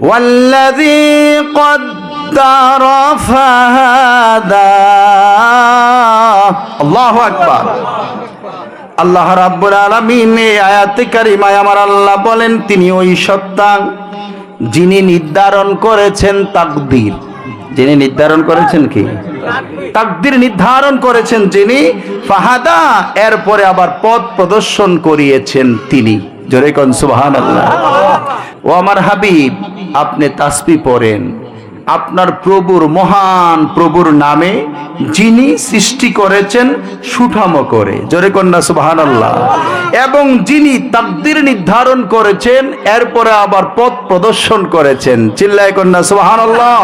ওয়াল্লাযী কদ্দারা ফাহাদা। আল্লাহু আকবার। আল্লাহ রাব্বুল আলামিন এই আয়াতে কারিমায় আমার আল্লাহ বলেন, তিনি ওই সত্তা যিনি নির্ধারণ করেছেন তাকদীর। যিনি নির্ধারণ করেছেন কি? তাকদীর নির্ধারণ করেছেন যিনি। ফাহাদা, এরপরে আবার পথ প্রদর্শন করিয়েছেন তিনি। জোরে কোন সুবহানাল্লাহ। ও আমার হাবিব, আপনি তাসবিহ পড়েন আপনার প্রভুর, মহান প্রভুর নামে, যিনি সৃষ্টি করেছেন সুঠামো করে। জোরে কন্যা সুবহানাল্লাহ। এবং যিনি তাকদীর নির্ধারণ করেছেন, এরপরে আবার পথ প্রদর্শন করেছেন। চিল্লায় কন্যা সুবহানাল্লাহ।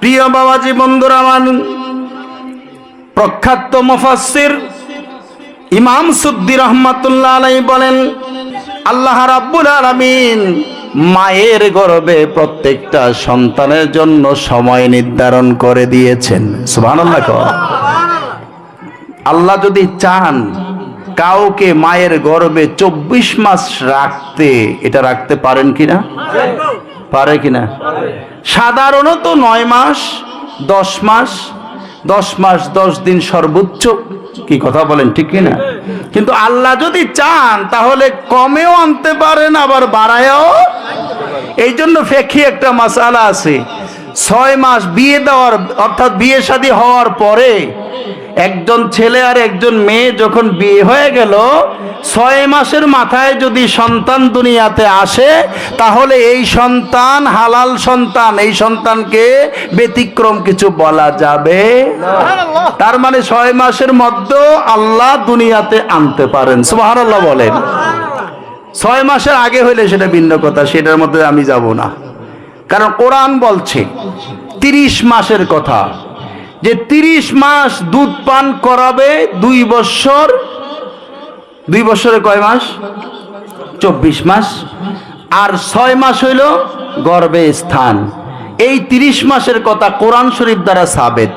প্রিয় বাবাজি, বন্ধুরা আমার, প্রখ্যাত মুফাসসির ইমাম সুদ্দী রাহমাতুল্লাহ আলাইহি বলেন, আল্লাহ রাব্বুল আলামিন মায়ের গর্ভে প্রত্যেকটা সন্তানের জন্য সময় নির্ধারণ করে দিয়েছেন। সুবহানাল্লাহ। আল্লাহ যদি চান কাউকে মায়ের গর্ভে 24 মাস রাখতে, এটা রাখতে পারেন কিনা? পারে কিনা? সাধারণত 9 মাস, 10 মাস, 10 মাস 10 দিন সর্বোচ্চ। কি কথা বলেন, ঠিক কিনা? কিন্তু আল্লাহ যদি চান তাহলে কমেও আনতে পারেন, আবার বাড়ায়ও। এই জন্য ফিকহি একটা মাসালা আছে, 6 মাস বিয়ে দেওয়ার, অর্থাৎ বিয়ে শাদী হওয়ার পরে একজন ছেলে আর একজন মেয়ে যখন বিয়ে হয়ে গেল, 6 মাসের মাথায় যদি সন্তান দুনিয়াতে আসে, তাহলে এই সন্তান হালাল সন্তান, এই সন্তানকে ব্যতিক্রম কিছু বলা যাবে না। তার মানে 6 মাসের মধ্যে আল্লাহ দুনিয়াতে আনতে পারেন। সুবহানাল্লাহ বলেন। 6 মাসের আগে হইলে সেটা ভিন্ন কথা, সেটার মধ্যে আমি যাব না। কারণ কোরআন বলছে 30 মাসের কথা, যে 30 মাস দুধ পান করাবে 2 বছর। 2 বছরে কয় মাস? 24 মাস। আর 6 মাস হইল গর্ভে স্থান। এই 30 মাসের কথা কোরআন শরীফ দ্বারা সাবেত।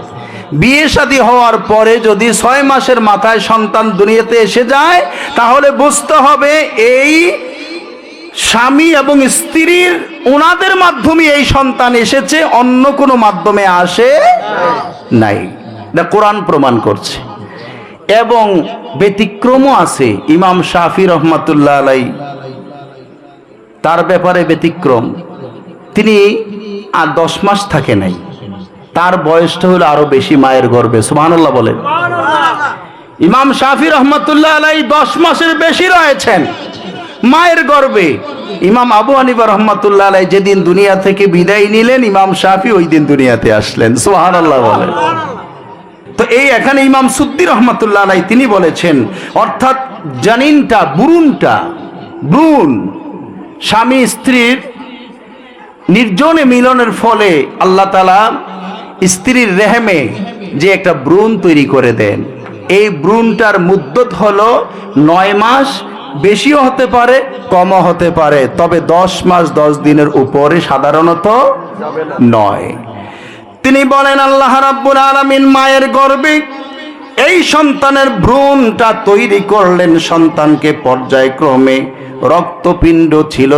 বিয়ে শাদী হওয়ার পরে যদি 6 মাসের মাথায় সন্তান দুনিয়াতে এসে যায়, তাহলে বুঝতে হবে এই স্বামী এবং স্ত্রীর, ওনাদের মাধ্যমে এই সন্তান এসেছে, অন্য কোনো মাধ্যমে আসে নাই। এটা কোরআন প্রমাণ করছে। এবং ব্যতিক্রমও আছে। ইমাম শাফি রহমাতুল্লাহ আলাইহি, তার ব্যাপারে ব্যতিক্রম, তিনি আর 10 মাস থাকে নাই, তার বয়সটা হলো আরো বেশি মায়ের গর্ভে। সুবহানাল্লাহ বলেন। ইমাম শাফি রহমাতুল্লাহ আলাইহি 10 মাসের বেশি রয়েছেন মায়ের গর্ভে। ইমাম আবু হানিফা রহমাতুল্লাহ আলাইহি যেদিন দুনিয়া থেকে বিদায় নিলেন, ইমাম শাফি ওই দিন দুনিয়াতে আসলেন। সুবহানাল্লাহ বলেন। তো এই এখানে ইমাম সুদ্দী রহমাতুল্লাহ আলাইহি তিনি বলেছেন, অর্থাৎ জানিনটা, ভ্রূণ স্বামী স্ত্রীর নির্জনে মিলনের ফলে আল্লাহ তাআলা স্ত্রীর রেহেমে যে একটা ভ্রূণ তৈরি করে দেন, এই ভ্রূণটার মুদ্দত হলো 9 মাস, বেশিও হতে পারে কমও হতে পারে, তবে 10 মাস 10 দিনের উপরে সাধারণত নয়। তিনি বলেন, আল্লাহ রাব্বুল আলামিন মায়ের গর্ভে এই সন্তানের ভ্রূণটা তৈরি করলেন। সন্তানকে পর্যায়ক্রমে, রক্তপিণ্ড ছিল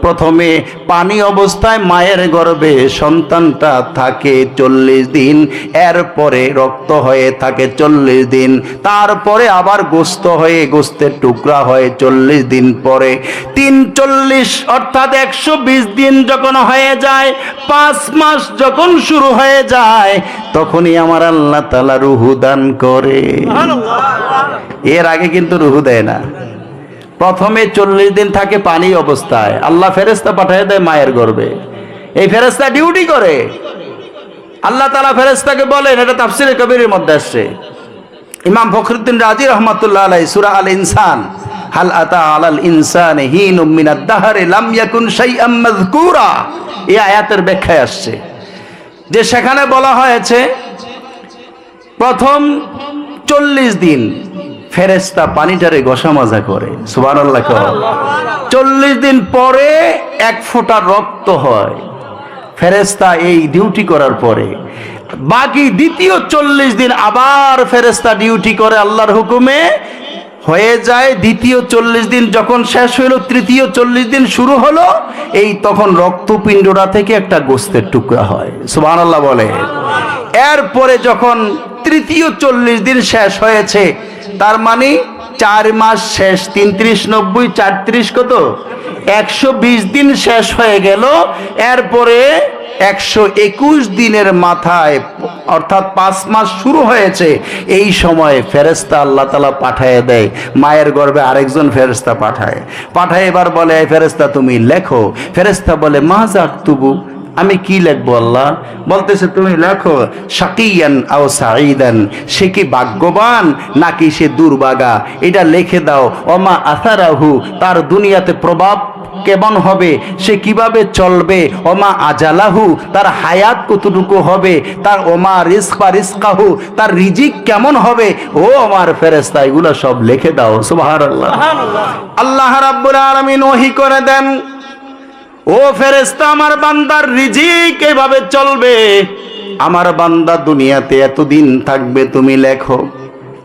প্রথমে পানি অবস্থায় মায়ের গর্ভে, সন্তানটা থাকে 40 দিন, এরপরে রক্ত হয়ে থাকে 40 দিন, তারপরে আবার গোস্ত হয়ে, গোস্তের টুকরা হয়ে 40 দিন পরে 340, অর্থাৎ 120 দিন যখন হয়ে যায়, 5 মাস যখন শুরু হয়ে যায়, তখনই আমার আল্লাহ তাআলা রূহ দান করে। এর আগে কিন্তু রূহ দেয় না। প্রথমে 40 দিন থাকে পানি অবস্থায়, আল্লাহ ফেরেশতা পাঠিয়ে দেয় মায়ের গর্ভে। এই ফেরেশতা ডিউটি করে। আল্লাহ তাআলা ফেরেশতাকে বলেন, এটা তাফসীরে কবিরের মধ্যে আসছে। ইমাম ফখরুদ্দিন রাজি রহমাতুল্লাহ আলাইহি সূরা আল ইনসান, হাল আতা আলাল ইনসানি হিনুম মিনাদ দাহরি লাম ইয়াকুন শাইআম মাযকুরা, এই আয়াতের ব্যাখ্যায় আসছে যে সেখানে বলা হয়েছে প্রথম 40 দিন ফেরেশতা পানিটারে ঘষা মাজা করে। সুবহানাল্লাহ। 40 দিন পরে 1 ফোঁটা রক্ত হয় ফেরেশতা এই ডিউটি করার পরে। বাকি দ্বিতীয় 40 দিন আবার ফেরেশতা ডিউটি করে আল্লাহর হুকুমে, হয়ে যায়, দ্বিতীয় 40 দিন যখন শেষ হইলো, তৃতীয় 40 দিন শুরু হলো, এই তখন রক্তপিণ্ডটা থেকে একটা গোস্তের টুকরা হয়। সুবহানাল্লাহ বলে। এরপরে যখন তৃতীয় 40 দিন শেষ হয়েছে, তার মানে 4 মাস শেষ, 33 90 34 কত 120 দিন শেষ হয়ে গেল। এরপরে 121 দিনের মাথায় অর্থাৎ 5 মাস শুরু হয়েছে, এই সময় ফেরেশতা আল্লাহ তাআলা পাঠিয়ে দেয়, মায়ের গর্ভে আরেকজন ফেরেশতা পাঠায় এবার বলে, এই ফেরেশতা তুমি লেখো। ফেরেশতা বলে, মাযা আকতুবু, আমি কি লিখবো আল্লাহ? বলতেছে, তুমি লেখো শাকিয়ান আও সাঈদান, সে কি ভাগ্যবান নাকি সে দুর্ভাগা, এটা লিখে দাও। ওমা আসারাহু, তার দুনিয়াতে প্রভাব কেমন হবে, সে কিভাবে চলবে। ওমা আজালাহু, তার হায়াত কতটুকু হবে। তার ওমা রিজকাহু, তার রিজিক কেমন হবে। ও আমার ফেরেশতা, এগুলো সব লিখে দাও। সুবহানাল্লাহ। আল্লাহ রাব্বুল আলামিন ওহী করে দেন, ও ফেরেশতা, আমার বান্দার রিজিক এভাবে চলবে, আমার বান্দা দুনিয়াতে এতদিন থাকবে, তুমি লেখো।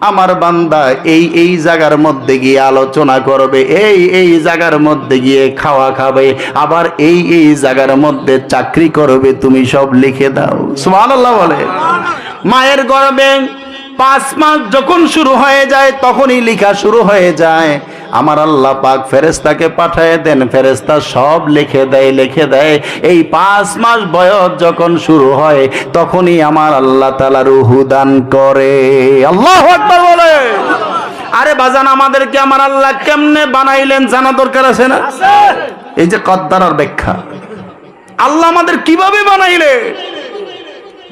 আমার বান্দা এই জায়গার মধ্যে গিয়ে আলোচনা করবে, এই জায়গার মধ্যে গিয়ে খাওয়া খাবে, আবার এই জায়গার মধ্যে চাকরি করবে, তুমি সব লিখে দাও। সুবহানাল্লাহ বলে। মায়ের গর্ভে 5 মাস যখন শুরু হয়ে যায়, তখনই লেখা শুরু হয়ে যায়। আমার আল্লাহ পাক ফেরেশতাকে পাঠিয়ে দেন, ফেরেশতা সব লিখে দেয়। এই 5 মাস বয়স যখন শুরু হয়, তখনই আমার আল্লাহ তাআলা রূহ দান করে। আল্লাহু আকবার বলে। আরে বাজান, আমাদেরকে আমার আল্লাহ কেমনে বানাইলেন জানা দরকার আছে না? এই যে কদ্দারার ব্যাখ্যা, আল্লাহ আমাদের কিভাবে বানাইলে।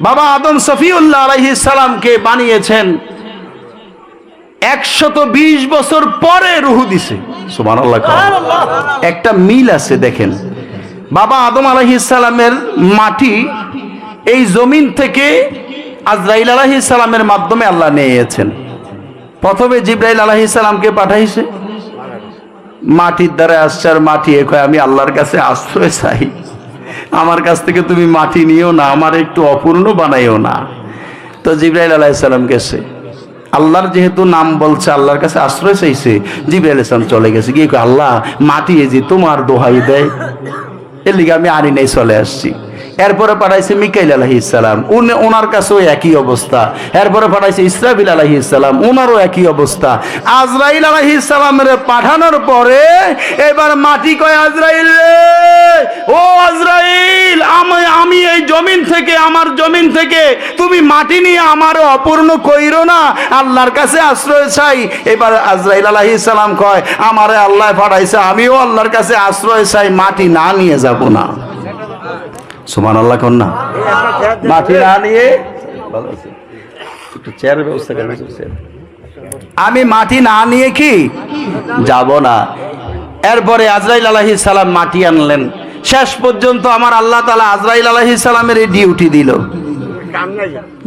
বাবা আদম সফিউল্লাহ আলাইহিস সালামকে বানিয়েছেন 120 বছর পরে রূহ দিছে। সুবহানাল্লাহ। একটা মিল আছে দেখেন, বাবা আদম আলাইহিস সালামের মাটি এই জমিন থেকে আজরাইল আলাইহিস সালামের মাধ্যমে আল্লাহ নিয়েছেন। প্রথমে জিবরাইল আলাইহিস সালামকে পাঠাইছে, মাটির দ্বারা আসছে, আর মাটি কয়, আমি আল্লাহর কাছে আশ্রয় চাই, আমার কাছ থেকে তুমি মাটি নিও না, আমার একটু অপূর্ণ বানাইও না। তো জিবরাইল আলাইহিস সালাম গেছে, আল্লাহর যেহেতু নাম বলছে, আল্লাহর কাছে আশ্রয় চাইছে, জিবরাইল আলাইহিস সালাম চলে গেছে, কি কয়, আল্লাহ মাটি এই যে তোমার দোহাই দেয়, এর লিগে আমি আনি নাই, চলে আসছি। এরপরে পাঠাইছে মিকাইল আলাইহিস সালাম, ওনার কাছেও একই অবস্থা। এরপরে পাঠাইছে ইসরাফিল আলাইহিস সালাম, ওনারও একই অবস্থা। আজরাইল আলাইহিস সালামের পাঠানোর পরে এবার মাটি কয়, আজরাইল রে, ও আজরাইল, আমি এই জমিন থেকে, আমার জমিন থেকে তুমি মাটি নিয়ে আমারও অপূর্ণ কইরো না, আল্লাহর কাছে আশ্রয় চাই। এবার আজরাইল আলাইহিস সালাম কয়, আমারে আল্লাহ পাঠাইছে, আমিও আল্লাহর কাছে আশ্রয় চাই, মাটি না নিয়ে যাব না। সুবহানাল্লাহ কোন না, মাটি না নিয়ে একটু চেয়ারের ব্যবস্থা করবে, আমি মাটি না নিয়ে কি যাব না। এরপরে আজরাইল আলাইহিস সালাম মাটি আনলেন। শেষ পর্যন্ত আমার আল্লাহ তাআলা আজরাইল আলাইহিস সালামের এই ডিউটি দিল,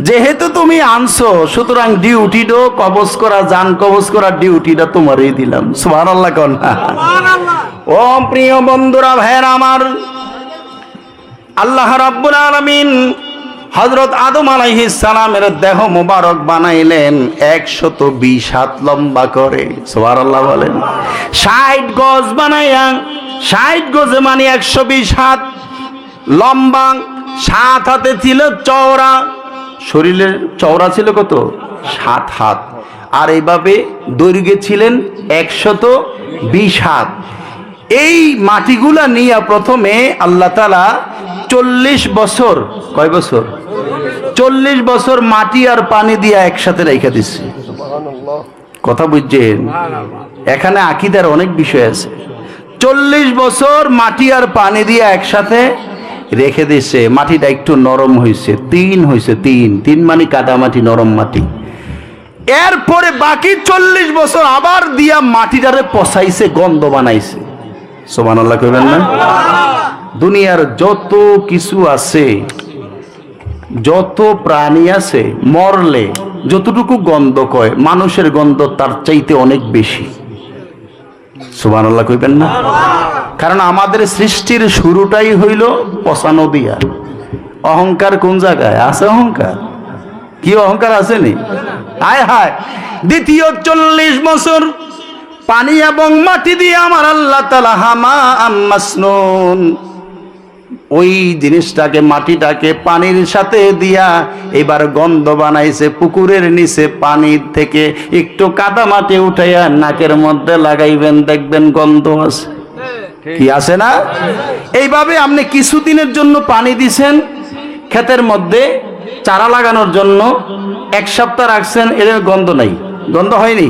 যেহেতু তুমি আনছো, সুতরাং ডিউটিটা কবজ করা, জান কবজ করার ডিউটিটা তোমারই দিলাম। সুবহানাল্লাহ কোন না। ও প্রিয় বন্ধুরা, ভাইরা আমার, আল্লাহ রাব্বুল আলামিন হযরত আদম আলাইহিস সালামের দেহ মোবারক বানাইলেন 120 হাত লম্বা করে। সুবহানাল্লাহ বলেন। 60 গজ বানাইয়া, 60 গজে মানে 120 হাত লম্বা, 7 হাতে ছিল চওড়া, শরীরের চওড়া ছিল কত? 7 হাত। আর এইভাবে দৈর্ঘ্যে ছিলেন 120 হাত। এই মাটিগুলা নিয়ে প্রথমে আল্লাহ তাআলা 40 বছর, কয় বছর? 40 বছর মাটি আর পানি দিয়ে একসাথে রেখে দিচ্ছে। কথা বুঝছেন? এখানে আকীদার অনেক বিষয় আছে। 40 বছর মাটি আর পানি দিয়ে একসাথে রেখে দিচ্ছে। মাটিটা একটু নরম হয়েছে, তিন হয়েছে, তিন মানে কাদা মাটি, নরম মাটি। এরপরে বাকি 40 বছর আবার দিয়া মাটিটারে পচাইছে, গন্ধ বানাইছে। সুবহানাল্লাহ কইবেন না? দুনিয়ার যত কিছু আছে, যত প্রাণী আছে, মরলে যতটুকু গন্ধ কয়, মানুষের গন্ধ তার চাইতে অনেক বেশি। সুবহানাল্লাহ কইবেন না? কারণ আমাদের সৃষ্টির শুরুটাই হইল পচানো দিয়া। অহংকার কোন জায়গায় আছে? অহংকার কি অহংকার আসেনি? হায় হায়। দ্বিতীয় 40 বছর পানি এবং মাটি দিয়ে আমার আল্লাহ তাআলা হামাম মাসনুন, ওই জিনিসটাকে মাটিটাকে পানির সাথে দিয়া এবার গন্ধ বানাইছে। পুকুরের নিচে পানির থেকে একটু কাদা মাটি উঠাইয়া নাকের মধ্যে লাগাইবেন, দেখবেন গন্ধ আছে, কি আছে না? এইভাবে আপনি কিছুদিনের জন্য পানি দিছেন ক্ষেতের মধ্যে চারা লাগানোর জন্য, 1 সপ্তাহ রাখছেন, এর গন্ধ নাই, গন্ধ হয়নি।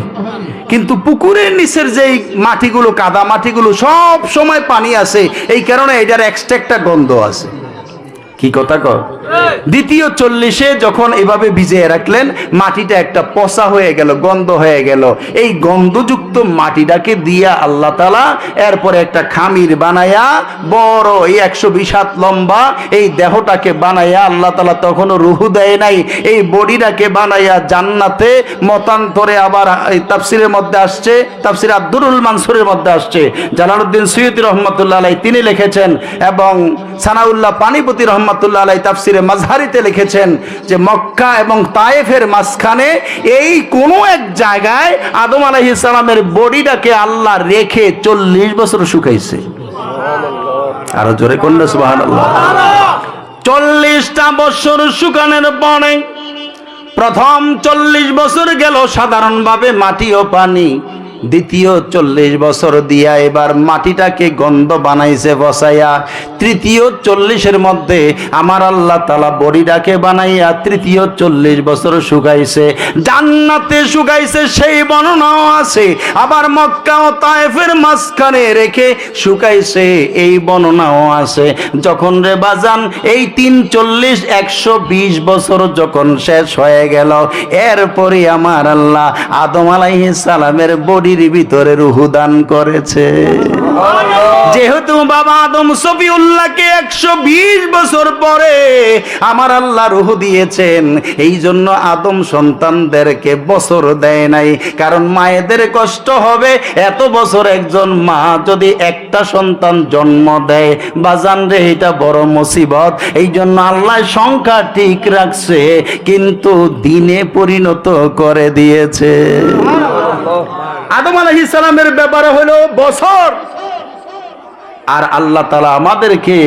কিন্তু পুকুরের নিচের যে মাটিগুলো, কাদা মাটিগুলো, সব সময় পানি আছে, এই কারণে এটার এক্সট্রা একটা গন্ধ আছে। কি কথা কর? দ্বিতীয় 40-এ যখন এভাবে ভিজিয়ে রাখলেন, মাটিটা একটা পচা হয়ে গেল, গন্ধ হয়ে গেল। এই গন্ধযুক্ত মাটিটাকে দিয়া আল্লাহ তাআলা এরপরে একটা খামির বানায়া, বড় এই 120 হাত লম্বা এই দেহটাকে বানায়া আল্লাহ তাআলা তখনও রুহু দেয় নাই, এই বডিটাকে বানায়া জান্নাতে মতান্তরে আবার এই তাফসিরের মধ্যে আসছে, তাফসির আব্দুরুল মানসুরের মধ্যে আসছে, জালালউদ্দিন সুয়ুতী রহমাতুল্লাহ আলাইহি তিনি লিখেছেন, এবং সানাউল্লাহ পানিপতি রহমাতুল্লাহ আলাইহি তাফসিরে মাজহারিতে লিখেছেন যে মক্কা এবং তায়েফের মাঝখানে এই কোনো এক জায়গায় আদম আলাইহিস সালামের বডিটাকে আল্লাহ রেখে 40 বছর শুকাইছে। আরো জোরে করলে সুবহানাল্লাহ। 40টা বছর শুকানোর পরে প্রথম 40 বছর গেল সাধারণভাবে মাটি ও পানি, দ্বিতীয় 40 বছর দিয়া এবার মাটিটাকে গন্ধ বানাইছে বসাইয়া, তৃতীয় 40-এর মধ্যে আমার আল্লাহ তাআলা বডিটাকে বানাইয়া তৃতীয় 40 বছর শুকাইছে। জান্নাতে শুকাইছে সেই বর্ণনাও আছে, আবার মক্কা ও তায়েফের মাঝখানে রেখে শুকাইছে এই বর্ণনাও আছে। যখন রে বাজান এই 3 40 120 বছর যখন শেষ হয়ে গেল, এরপরে আমার আল্লাহ আদম আলাইহিস সালামের বডি ভিতরে রূহ দান করেছে। যেহেতু বাবা আদম সফিউল্লাহকে 120 বছর পরে আমার আল্লাহ রূহ দিয়েছেন, এই জন্য আদম সন্তানদেরকে বছর দেয় নাই, কারণ মায়েদের কষ্ট হবে। এত বছর একজন মা যদি একটা সন্তান জন্ম দেয়, বাজান রে, এটা বড় মুসিবত। এই জন্য আল্লাহ সংখ্যা ঠিক রাখছে, কিন্তু দিনে পরিণত করে দিয়েছে। আদম আলাইহিস সালামের ব্যাপারে হলো বছর, আর আল্লাহ তাআলা আমাদেরকে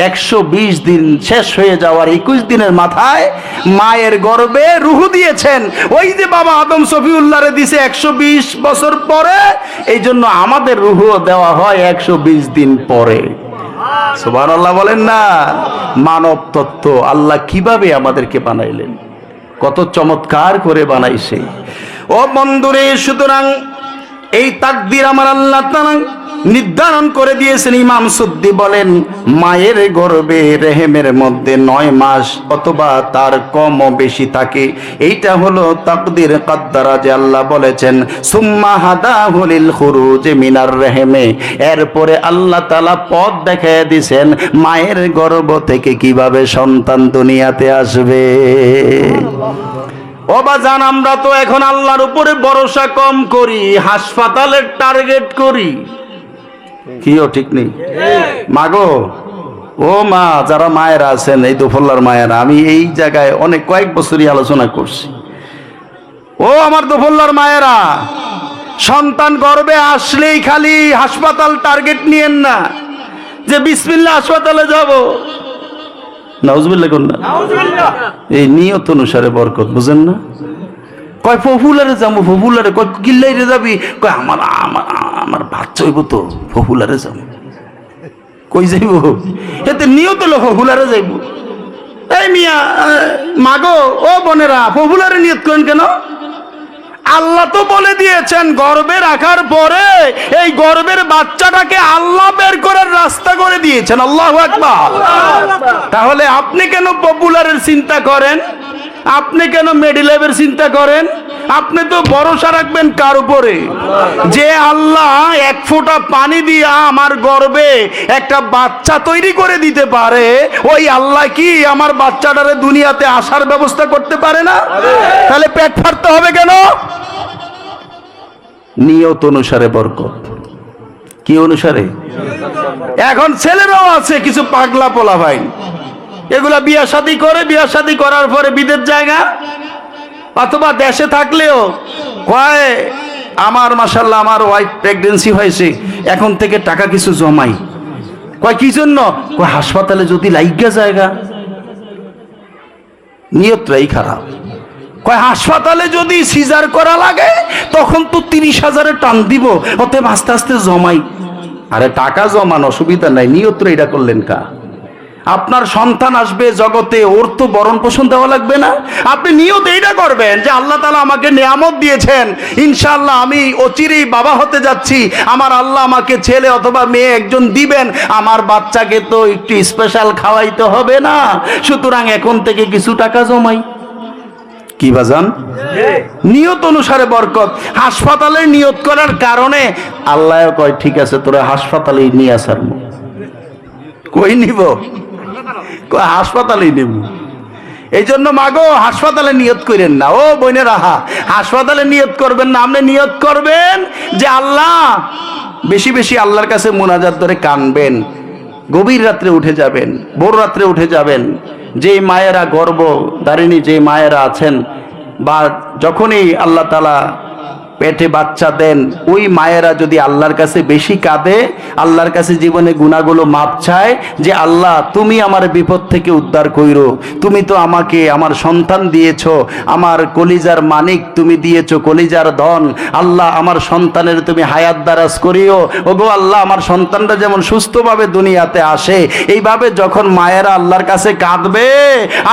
120 দিন শেষ হয়ে যাওয়ার 21 দিনের মাথায় মায়ের গর্ভে রূহ দিয়েছেন। ওই যে বাবা আদম সফিউল্লাহরে দিছে 120 বছর পরে, এই জন্য আমাদের রূহ দেওয়া হয় 120 দিন পরে। সুবহানাল্লাহ বলেন না? মানব তত্ত্ব আল্লাহ কিভাবে আমাদেরকে বানাইলেন, কত চমৎকার করে বানাইছে। ও বন্ধুরে, সুতরাং এই তাকদীর আমার আল্লাহ তাআলা নির্ধারণ করে দিয়েছেন। ইমাম সুদ্দি বলেন, মায়ের গর্ভে রেহেমের মধ্যে 9 মাস অথবা তার কমও বেশি থাকে। এইটা হলো তাকদীর কাদ্দারা, যে আল্লাহ বলেছেন সুম্মা হাদাহু লিল খুরুজ মিনার রেহেমে। এরপরে আল্লাহ তাআলা পথ দেখায় দিয়েছেন মায়ের গর্ভ থেকে কিভাবে সন্তান দুনিয়াতে আসবে। ও বাজান, আমরা তো এখন আল্লাহর উপরে ভরসা কম করি, হাসপাতালের টার্গেট করি। কিও ঠিক নেই মাগো, ও মা, যারা মায়েরা আছেন, এই দোফল্লার মায়েরা, আমি এই জায়গায় অনেক কয়েক বছরই আলোচনা করছি। ও আমার দোফল্লার মায়েরা, সন্তান গর্ভে আসলেই খালি হাসপাতাল টার্গেট নিয়েন না, যে বিসমিল্লাহ হাসপাতালে যাব। নাউজুবিল্লাহ কোন না, এই নিয়ত অনুসারে বরকত, বুঝেন না? কয় পপুলারে যাবো, পপুলারে কয় কিল্লাইরে যাবি, কয় আমার আমার আমার বাচ্চা হইব তো, পপুলারে যাবো। কই যাইব? এতে নিয়ত হলো পপুলারে যাইব। এই মিয়া মাগো, ও বোনেরা, পপুলারে নিয়ত করেন কেন? আল্লাহ তো বলে দিয়েছেন গর্ভে রাখার পরে এই গর্ভের বাচ্চাটাকে আল্লাহ বের করার রাস্তা করে দিয়েছেন। আল্লাহু আকবার। তাহলে আপনি কেন পপুলারের চিন্তা করেন? আপনি কেন মেডিলেভের চিন্তা করেন? আপনি তো ভরসা রাখবেন কার উপরে? যে আল্লাহ 1 ফোঁটা পানি দিয়া আমার গর্ভে একটা বাচ্চা তৈরি করে দিতে পারে, ওই আল্লাহ কি আমার বাচ্চাটারে দুনিয়াতে আসার ব্যবস্থা করতে পারে না? তাহলে পেট ফাড়তে হবে কেন? নিয়ত অনুসারে বরকত। কি অনুসারে? এখন ছেলেরাও আছে কিছু পাগলা পোলা ভাই, এগুলা বিয়া শাদী করে, বিয়া শাদী করার পরে বিদেশ জায়গা, অথবা দেশে থাকলেও কয় আমার মাশাআল্লাহ আমার ওয়াইফ প্রেগন্যান্সি হয়েছে, এখন থেকে টাকা কিছু জমাই। কয় কি জন্য? কয় হাসপাতালে যদি লাইগা জায়গা, নিয়তটাই খারাপ। কয় হাসপাতালে যদি সিজার করা লাগে তখন তো 30,000 টান দিব, অতএব আস্তে আস্তে জমাই। আরে টাকা জমান অসুবিধা নাই, নিয়তটা এটা করলেন কা? আপনার সন্তান আসবে জগতে, ওর তো ভরণ পোষণ দেওয়া লাগবে না? আপনি নিয়ত এইটা করবেন যে আল্লাহ তাআলা আমাকে নিয়ামত দিয়েছেন, ইনশাআল্লাহ আমি অচিরেই বাবা হতে যাচ্ছি, আমার আল্লাহ আমাকে ছেলে অথবা মেয়ে একজন দিবেন, আমার বাচ্চাকে তো একটু স্পেশাল খাওয়াইতে হবে না, সুতরাং এখন থেকে কিছু টাকা জমাই। কি বাজান? নিয়ত অনুসারে বরকত। হাসপাতালে নিয়ত করার কারণে আল্লাহ কয় ঠিক আছে তোরা হাসপাতালে নিয়ে আসার, কই নিব? কয় হাসপাতালেই নেব। এই জন্য মাগো হাসপাতালে নিয়ত করেন না, ও বোনেরা, হাসপাতালে নিয়ত করবেন না, আপনি নিয়ত করবেন যে আল্লাহ, বেশি বেশি আল্লাহর কাছে মোনাজাত ধরে কানবেন, গভীর রাত্রে উঠে যাবেন, ভোর রাত্রে উঠে যাবেন। যে মায়েরা গর্ভধারিণী যে মায়েরা আছেন, বা যখনই আল্লাহ তাআলা পেটে বাচ্চা দেন, ওই মায়েরা যদি আল্লাহর কাছে বেশি কাঁদে, আল্লাহর কাছে জীবনে গুনাহগুলো মাপ চায় যে আল্লাহ তুমি আমার বিপদ থেকে উদ্ধার কইরো, তুমি তো আমাকে আমার সন্তান দিয়েছো, আমার কলিজার মানিক তুমি দিয়েছো, কলিজার ধন, আল্লাহ আমার সন্তানের তুমি হায়াত দারাজ করিও, ওগো আল্লাহ আমার সন্তানটা যেমন সুস্থভাবে দুনিয়াতে আসে। এইভাবে যখন মায়েরা আল্লাহর কাছে কাঁদবে,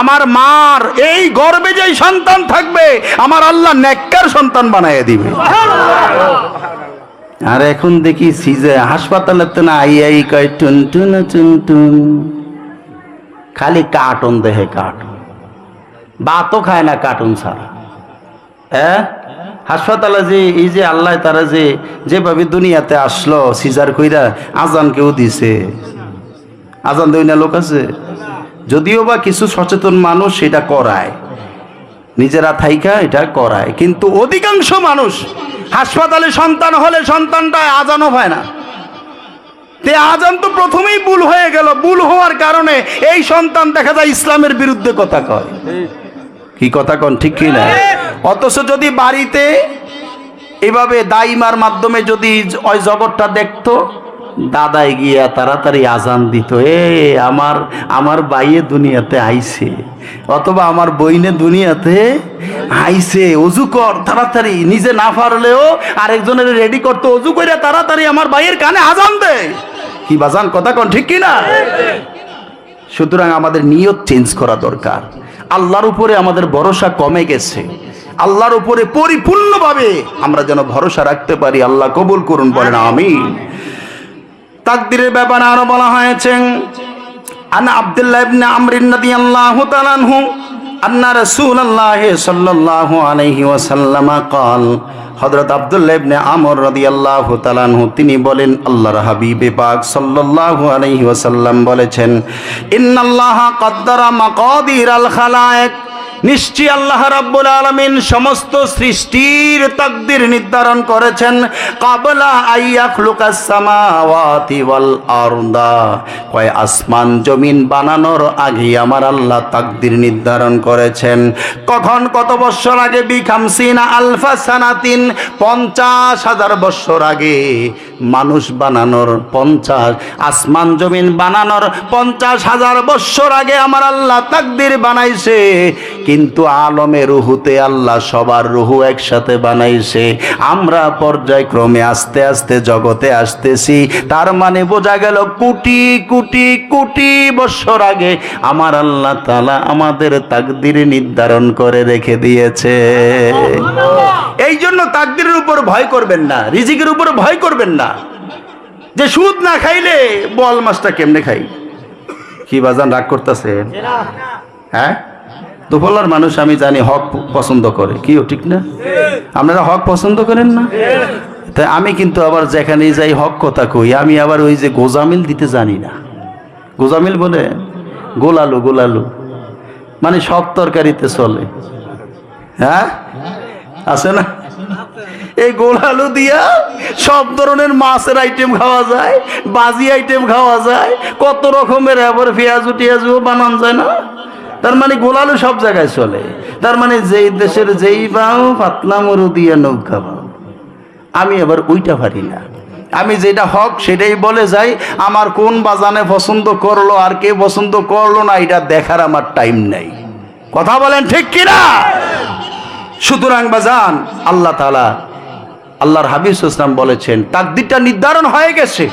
আমার মার এই গর্ভে যেই সন্তান থাকবে আমার আল্লাহ নেককার সন্তান বানায় দিবে। আর এখন দেখি সিজে হাসপাতালে তো না আই কয় টুন টুন টুন টুন, খালি কার্টুন দেখে, কার্টুন, ভাতও খায় না কার্টুন ছাড়া। হ্যাঁ, হাসপাতালে যে এই যে আল্লাহ তারা যেভাবে দুনিয়াতে আসলো সিজার কইরা, আজান কেউ দিছে, আজান দেয় না লোক আছে, যদিও বা কিছু সচেতন মানুষ সেটা করায়, নিজেরা থাইকা এটা করায়, কিন্তু অধিকাংশ মানুষ হাসপাতালে সন্তান হলে সন্তানটা আজানও হয় না। তে আজান তো প্রথমেই ভুল হয়ে গেল, ভুল হওয়ার কারণে এই সন্তান দেখা যায় ইসলামের বিরুদ্ধে কথা কয়। কি কথা কন, ঠিক কি না? অথচ যদি বাড়িতে এভাবে দাইমার মাধ্যমে যদি ওই জগৎটা দেখতো, দাদাই গিয়া তাড়াতাড়ি আজান দিত, আমার বাইয়ে দুনিয়াতে আইছে, অথবা আমার বইনে দুনিয়াতে আইছে, অজু কর তাড়াতাড়ি, নিজে না পারলেও আরেকজনের রেডি করতো, অজু করে তাড়াতাড়ি আমার ভাইয়ের কানে আজান দে। কি বাজান, কথা কন, ঠিক কি না? সুতরাং আমাদের নিয়ত চেঞ্জ করা দরকার। আল্লাহর উপরে আমাদের ভরসা কমে গেছে, আল্লাহর উপরে পরিপূর্ণভাবে আমরা যেন ভরসা রাখতে পারি। আল্লাহ কবুল করুন, বলেন আমিন। তাকদীরের ব্যাপারে আরো বলা হয়েছে, আন আব্দুল্লাহ ইবনে আমর রাদিয়াল্লাহু তাআলা আনহু আন্না রাসূলুল্লাহ সাল্লাল্লাহু আলাইহি ওয়াসাল্লাম قال, হযরত আব্দুল্লাহ ইবনে আমর রাদিয়াল্লাহু তাআলা আনহু তিনি বলেন, আল্লাহর হাবিবে পাক সাল্লাল্লাহু আলাইহি ওয়াসাল্লাম বলেছেন, ইন্নাল্লাহা কাদ্দারা মাকাদিরাল খালায়েক, নিশ্চয় আল্লাহ রাব্বুল আলামিন সমস্ত সৃষ্টির তাকদীর নির্ধারণ করেছেন, কাবলা আইয়াখলুকাস সামাওয়াতি ওয়াল আরদা, কয় আসমান জমিন বানানোর আগে আমার আল্লাহ তাকদীর নির্ধারণ করেছেন। কখন, কত বছর আগে? বিখামসিনা আলফা সানাতিন, 50,000 বছর আগে মানুষ বানানোর 50, আসমান জমিন বানানোর 50,000 বছর আগে আমার আল্লাহ তাকদীর বানাইছে। কিন্তু আলমে রুহুতে আল্লাহ সবার রুহু একসাথে বানাইছে। আমরা পর্যায়ক্রমে আস্তে আস্তে জগতে আসতেছি, তার মানে বোঝা গেল কোটি কোটি কোটি বছর আগে আমার আল্লাহ তাআলা আমাদের তাকদীর নির্ধারণ করে রেখে দিয়েছে। এই জন্য তাকদীরের উপর ভয় করবেন না, রিজিকের উপর ভয় করবেন না। যে সুদ না খাইলে বল মাছটা কেমনে খাই? কি বাজান, রাগ করতেছেন? হ্যাঁ, দুপলার মানুষ আমি জানি হক পছন্দ করে, কি ঠিক না? আপনারা হক পছন্দ করেন না? তাই আমি কিন্তু আবার যেখানে যাই হক কথা কই, আমি আবার ওই যে গোজামিল দিতে জানি না। গোজামিল বলে গোলালু, গোলালু মানে সব তরকারিতে চলে। হ্যাঁ, আছে না? এই গোলালু দিয়া সব ধরনের মাছের আইটেম খাওয়া যায়, বাজি আইটেম খাওয়া যায়, কত রকমের, আবার পেঁয়াজু টিয়াজুও বানানো যায় না? তার মানে গোলালু সব জায়গায় চলে। তার মানে যেই দেশের যেই বাও পাতলা মরু দিয়ে নৌকা বাও, আমি আবার ওইটা পারি না। আমি যেটা হক সেটাই বলে যাই। আমার কোন বাজানে পছন্দ করলো আর কে পছন্দ করলো না এটা দেখার আমার টাইম নাই। কথা বলেন ঠিক কিনা? সুতরাং বাজান, আল্লাহ তাআলা, আল্লাহর হাবিব সাল্লাল্লাহু আলাইহি ওয়াসাল্লাম বলেছেন তাকদীরটা নির্ধারণ হয়ে গেছে,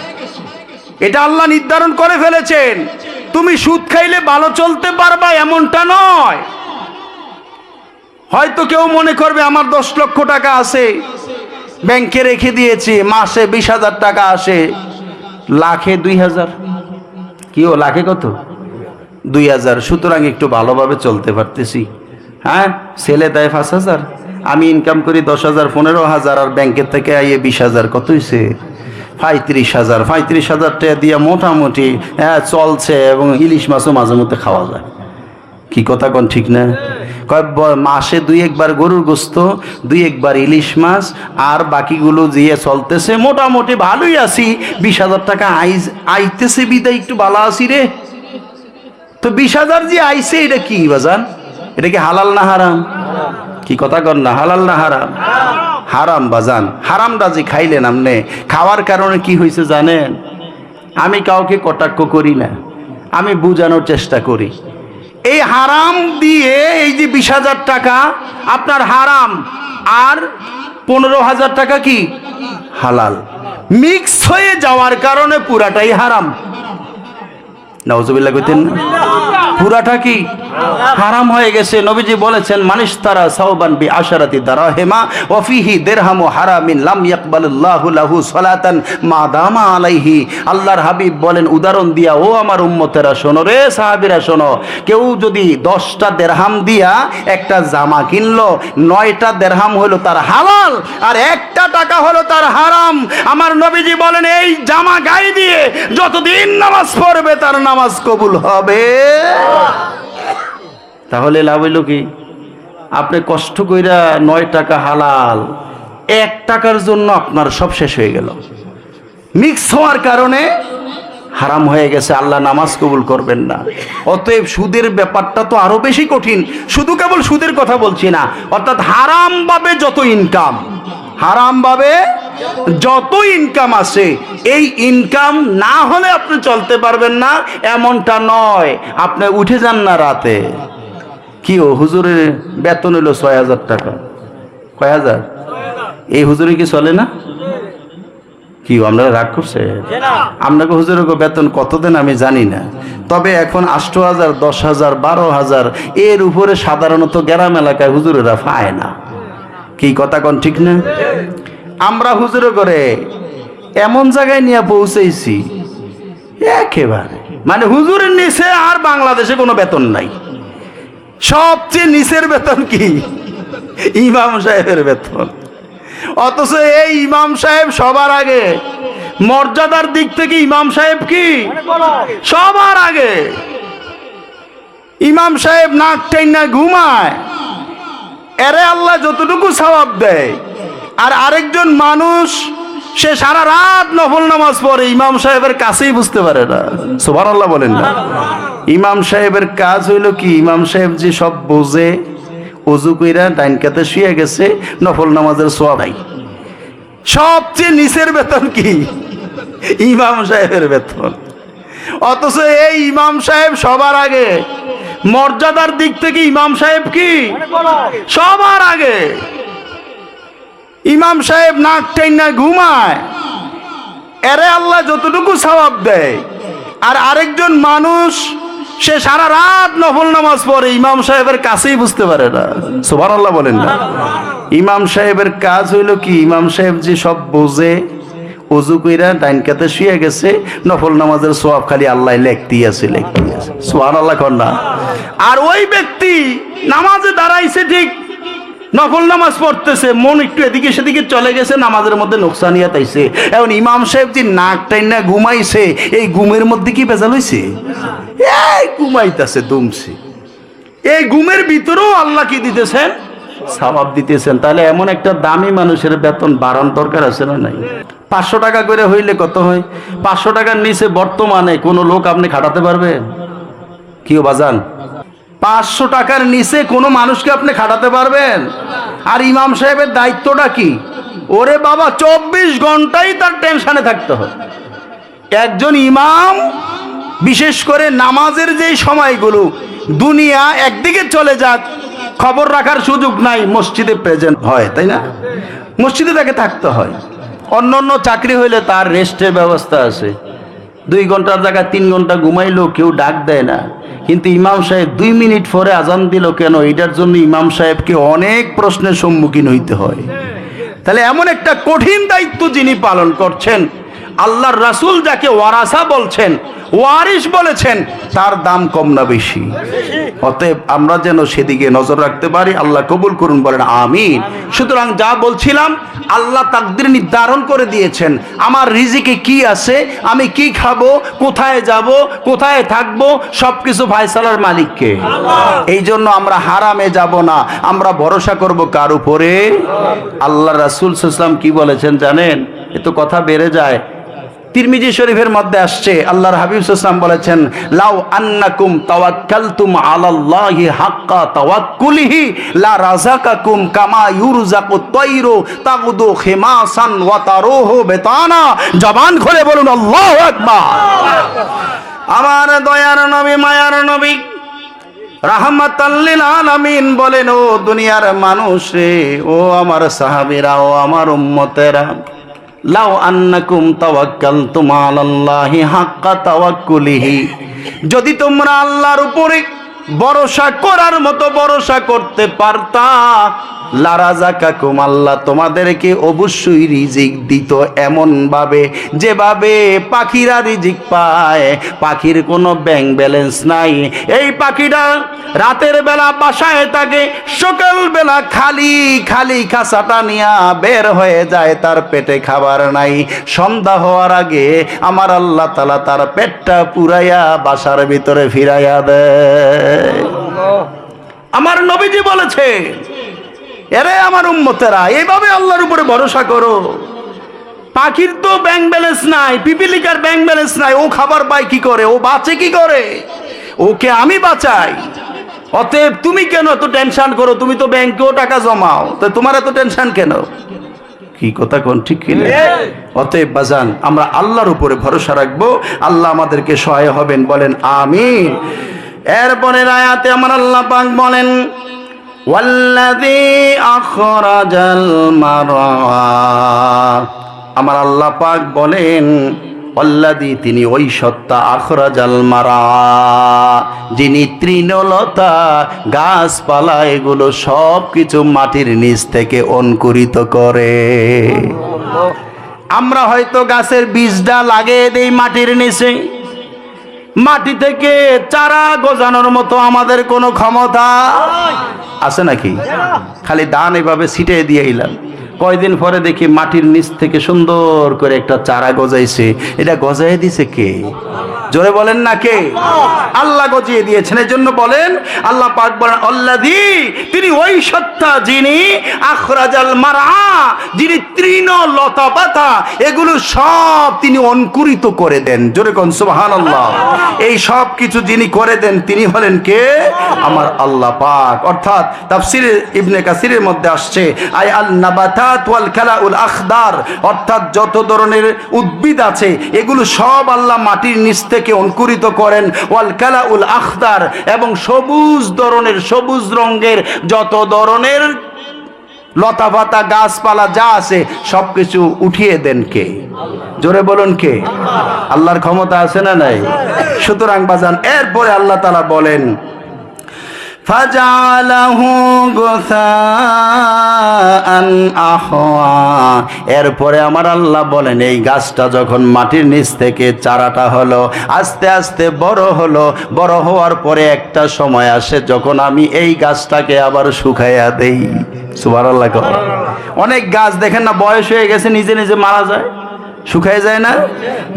এটা আল্লাহ নির্ধারণ করে ফেলেছেন। তুমি সুদ খাইলে ভালো চলতে পারবা এমনটা নয়। হয়তো কেউ মনে করবে আমার 10 লক্ষ টাকা আছে, ব্যাংকে রেখে দিয়েছি, মাসে 20,000 টাকা আসে, লাখে 2,000, কি ও লাখে কত? 2,000। সুতরাং একটু ভালোভাবে চলতে পারতেছি। হ্যাঁ, ছেলে দেয় 5,000, আমি ইনকাম করি 10,000, 15,000, আর ব্যাংকের থেকে আইয়ে 20,000, কত হয়েছে? 35,000। 35,000 টাকা দিয়ে মোটামুটি চলছে, এবং ইলিশ মাছও মাঝে মধ্যে খাওয়া যায়। কি কথা কোন ঠিক না? মাসে 2-1 বার গরুর গোস্ত, 2-1 বার ইলিশ মাছ, আর বাকিগুলো দিয়ে চলতেছে, মোটামুটি ভালোই আছি। 20,000 টাকা আইতেছে বিদায় একটু ভালো আছি রে। তো 20,000 যে আইছে এটা কি বাজান? এটা কি হালাল না হারাম? কি কথা কর না, হালাল না হারাম? হারাম বাজান। হারামটা যে খাইলেন আপনি, খাওয়ার কারণে কি হয়েছে জানেন? আমি কাউকে কটাক্ষ করি না, আমি বুঝানোর চেষ্টা করি। এই হারাম দিয়ে এই যে 20,000 টাকা আপনার হারাম, আর 15,000 টাকা কি হালাল, মিক্স হয়ে যাওয়ার কারণে পুরাটাই হারাম। নাউজুবিল্লাহ কইতেন না? পুরাটা কি হারাম হয়ে গেছে। নবীজি বলেছেন মানিশ তারা সাওবান বি আশারাতি দারাহিমা ওয়া ফিহি দিরহামু হারামিন লাম ইয়াকবালুল্লাহু লাহু সালাতান মা দামা আলাইহি। আল্লাহর হাবিব বলেন উদাহরণ দিয়া, ও আমার উম্মতেরা শোনো রে, সাহাবীরা শোনো, কেউ যদি 10টা দিরহাম দিয়া একটা জামা কিনলো, 9টা দিরহাম হলো তার হালাল, আর 1টা টাকা হলো তার হারাম। আমার নবীজি বলেন এই জামা গায়ে দিয়ে যতদিন নামাজ পড়বে তার নামাজ কবুল হবে। তাহলে লাভ হইল কি? আপনি কষ্ট কইরা 9 টাকা হালাল, 1 টাকার জন্য আপনার সব শেষ হয়ে গেল। মিক্স হওয়ার কারণে হারাম হয়ে গেছে, আল্লাহ নামাজ কবুল করবেন না। অতএব সুদের ব্যাপারটা তো আরো বেশি কঠিন। শুধু কেবল সুদের কথা বলছি না, অর্থাৎ হারাম ভাবে যত ইনকাম, হারাম ভাবে যত ইনকাম আছে, এই ইনকাম না হলে আপনি চলতে পারবেন না এমনটা নয়। আপনি উঠে যান না রাতে, কি ও হুজুরের বেতন হলো 6,000 টাকা, কয় হাজার? এই হুজুরে কি চলে না? কি আপনারা রাগ করছে? আপনাকে হুজুরের বেতন কত দেন আমি জানি না, তবে এখন 8,000, 10,000, 12,000 এর উপরে সাধারণত গ্রাম এলাকায় হুজুরেরা পায় না। কি কথা কোন ঠিক না? আমরা হুজুরে করে এমন জায়গায় নিয়ে পৌঁছেছি একেবারে, মানে হুজুরের নিচে আর বাংলাদেশে কোনো বেতন নাই। সবচেয়ে নিচের বেতন কি? ইমাম সাহেবের বেতন। অথচ এই ইমাম সাহেব সবার আগে, মর্যাদার দিক থেকে ইমাম সাহেব কি সবার আগে। ইমাম সাহেব নাক টাইনা ঘুমায়, এরে আল্লাহ যতটুকু সওয়াব দেয়, আর আরেকজন মানুষ সে সারা রাত নফল নামাজ পড়ে, ইমাম সাহেবের কাছেই বুঝতে পারে না। সুবহানাল্লাহ বলেন না? ইমাম সাহেবের কাজ হইল কি? ইমাম সাহেব যে সব বোঝে, ওযু কইরা ডাইন কাতে শুয়ে গেছে, নফল নামাজের সওয়াব নাই। সবচেয়ে নিচের বেতন কি? ইমাম সাহেবের বেতন। অথচ এই ইমাম সাহেব সবার আগে, মর্যাদার দিক থেকে ইমাম সাহেব কি সবার আগে। ইমাম সাহেব নাক টাইনা ঘুমায়, এরে আল্লাহ যতটুকু সওয়াব দেয়, আর আরেকজন মানুষ সে সারা রাত নফল নামাজ পড়ে, ইমাম সাহেবের কাছেই বুঝতে পারে না। সুবহানাল্লাহ বলেন না? ইমাম সাহেবের কাজ হইল কি? ইমাম সাহেব যে সব বোঝে, ওযু কইরা ডাইন কাতে শুয়ে গেছে, নফল নামাজের সওয়াব খালি আল্লাহ লিখতেই আছে, লিখতেই আছে। সুবহানাল্লাহ কর না? আর ওই ব্যক্তি নামাজে দাঁড়াইছে ঠিক, নফল নামাজ পড়তেছে, মন একটু এদিকে সেদিকে চলে গেছে, নামাজের মধ্যে নোকসানিয়াত আইছে। এখন ইমাম সাহেব যে নাক টাইনা ঘুমাইছে, এই ঘুমের মধ্যে কি ভেজাল হইছে? এই ঘুমাইতেছে দুমছে, এই ঘুমের ভিতরেও আল্লাহ কি দিতেছেন? সওয়াব দিতেছেন। তাহলে এমন একটা দামি মানুষের বেতন বাড়ান দরকার আছে না নাই? 500 টাকা করে হইলে কত হয়? 500 টাকার নিচে বর্তমানে কোনো লোক আপনি খাটাতে পারবে? কি বাজান? 500 টাকার নিচে কোনো মানুষকে আপনি খাটাতে পারবেন? আর ইমাম সাহেবের দায়িত্বটা কি? ওরে বাবা 24 ঘন্টাই তার টেনশনে থাকতে হয়। একজন ইমাম বিশেষ করে নামাজের যে সময়গুলো, দুনিয়া একদিকে চলে যাক, খবর রাখার সুযোগ নাই, মসজিদে প্রেজেন্ট হয়, তাই না? মসজিদে তাকে থাকতে হয়। অন্য অন্য চাকরি হইলে তার রেস্টের ব্যবস্থা আছে, 2 ঘন্টার জায়গায় 3 ঘন্টা ঘুমাইলেও কেউ ডাক দেয় না। কিন্তু ইমাম সাহেব 2 মিনিট পরে আজান দিল কেন, এটার জন্য ইমাম সাহেবকে অনেক প্রশ্নের সম্মুখীন হইতে হয়। তাহলে এমন একটা কঠিন দায়িত্ব যিনি পালন করছেন, আল্লাহর রাসূল যাকে ওয়ারাসা বলছেন, ওয়ারিস বলেছেন, তার দাম কম না বেশি? অতএব আমরা যেন সেদিকে নজর রাখতে পারি। আল্লাহ কবুল করুন, বলেন আমিন। সুতরাং যা বলছিলাম, আল্লাহ তাকদীর নির্ধারণ করে দিয়েছেন, আমার রিজিকে কি আছে, আমি কি খাবো, কোথায় যাব, কোথায় থাকবো, সবকিছু ফায়সালার মালিককে। এই জন্য আমরা হারামে যাব না, আমরা ভরসা করব কার উপরে? আল্লাহ রাসূল সাল্লাল্লাহু আলাইহি ওয়াসাল্লাম কি বলেছেন জানেন? এ তো কথা বেড়ে যায়। তিরমিজি শরীফের মধ্যে আসছে, আল্লাহর হাবিব সাল্লাল্লাহু আলাইহি ওয়াসাল্লাম বলেছেন, লাউ আন্নাকুম তাওয়াক্কালতুম আলাল্লাহি হাক্কা তাওয়াক্কুলিহি লা রাযাকাকুম কামা ইউরযাকুত তায়রু তাগদু খিমাসান ওয়া তারুহু বিতানা। জবান খুলে বলুন আল্লাহু আকবার। আমার দয়ার নবী, মায়ার নবী, রাহমাতাল লিল আলামিন বলেন, ও দুনিয়ার মানুষ রে, ও আমার সাহাবীরা, ও আমার উম্মতেরা, লাউ আন্নাকুম তাওয়াক্কালতুম আলাল্লাহি হাক্কা তাওয়াক্কুলিহি, যদি তোমরা আল্লাহর উপরে ভরসা করার মতো ভরসা করতে পারতা, লারাযাকাকুম, আল্লাহ তোমাদেরকে অবশ্যই রিজিক দিত এমন ভাবে যেভাবে পাখিরা রিজিক পায়। পাখির কোনো ব্যাংক ব্যালেন্স নাই। এই পাখিটা রাতের বেলা বাসায় থাকে, সকাল বেলা খালি খালি খাঁচাটা নিয়া বের হয়ে যায়, তার পেটে খাবার নাই। সন্ধ্যা হওয়ার আগে আমার আল্লাহ তাআলা তার পেটটা পুরাইয়া বাসার ভিতরে ফিরাইয়া দেয়। আমার নবীজি বলেছে, এরে আমার উম্মতেরা, এইভাবে আল্লাহর উপরে ভরসা করো। পাখির তো ব্যাংক ব্যালেন্স নাই, পিপিলিকার ব্যাংক ব্যালেন্স নাই, ও খাবার পায় কি করে, ও বাঁচে কি করে? ওকে আমি বাঁচাই। অতএব তুমি কেন এত টেনশন করো? তুমি তো ব্যাংকেও টাকা জমাও, তো তোমার এত টেনশন কেন? কি কথা কোন ঠিক কিনা? অতএব বাজান, আমরা আল্লাহর উপরে ভরসা রাখবো, আল্লাহ আমাদেরকে সহায় হবেন, বলেন আমিন। এরপরের আয়াতে আমার আল্লাহ পাক বলেন, ওয়াল্লাযী আখরাজাল মারআ, আমার আল্লাহ পাক বলেন, ওয়াল্লাযী, তিনি ওই সত্তা, আখরাজাল মারআ, যিনি তৃণলতা গাছপালা এগুলো সব কিছু মাটির নিচ থেকে অঙ্কুরিত করে। আমরা হয়তো গাছের বীজটা লাগিয়ে দেই মাটির নিচে, মাটি থেকে চারা গজানোর মতো আমাদের কোনো ক্ষমতা আছে নাকি? খালি ধান এভাবে ছিটিয়ে দিয়ে এলাম, কয়দিন পরে দেখি মাটির নিচ থেকে সুন্দর করে একটা চারা গজাইছে। এটা গজাই দিছে কে? জোরে বলেন না কে? আল্লাহ গজিয়ে দিয়েছেন। এই জন্য বলেন, আল্লাহ পাক বলেন, আল্লাযী, তিনি ওই সত্তা, যিনি আখরাজাল মারআ, যিনি তৃণ লতা পাতা এগুলো সব তিনি অঙ্কুরিত করে দেন। জোরে কোন সুবহানাল্লাহ। এই সব কিছু যিনি করে দেন, তিনি হলেন কে? আমার আল্লাহ পাক। অর্থাৎ তাফসীর ইবনে কাসিরের মধ্যে আসছে, আই আল নাবাতাত ওয়াল কালাউল আখদার, অর্থাৎ যত ধরনের উদ্ভিদ আছে এগুলো সব আল্লাহ মাটির নিচ থেকে অঙ্কুরিত করেন। ওয়াল কালাউল আখদার, এবং সবুজ ধরনের, সবুজ রঙের যত ধরনের লতা পাতা গাছপালা যা আছে সবকিছু উঠিয়ে দেন কে? জোরে বলুন কে? আল্লাহর ক্ষমতা আছে না নাই? সুতরাং বাজান, এরপরে আল্লাহ তাআলা বলেন, ফাজালাহু গুসাআন আহওয়া, এরপরে আমার আল্লাহ বলেন, এই গাছটা যখন মাটির নিচ থেকে চারাটা হলো, আস্তে আস্তে বড় হলো, বড় হওয়ার পরে একটা সময় আসে যখন আমি এই গাছটাকে আবার শুকাইয়া দেই। সুবহানাল্লাহ। অনেক গাছ দেখেন না, বয়স হয়ে গেছে, নিজে নিজে মারা যায়। শুকায় যায় না?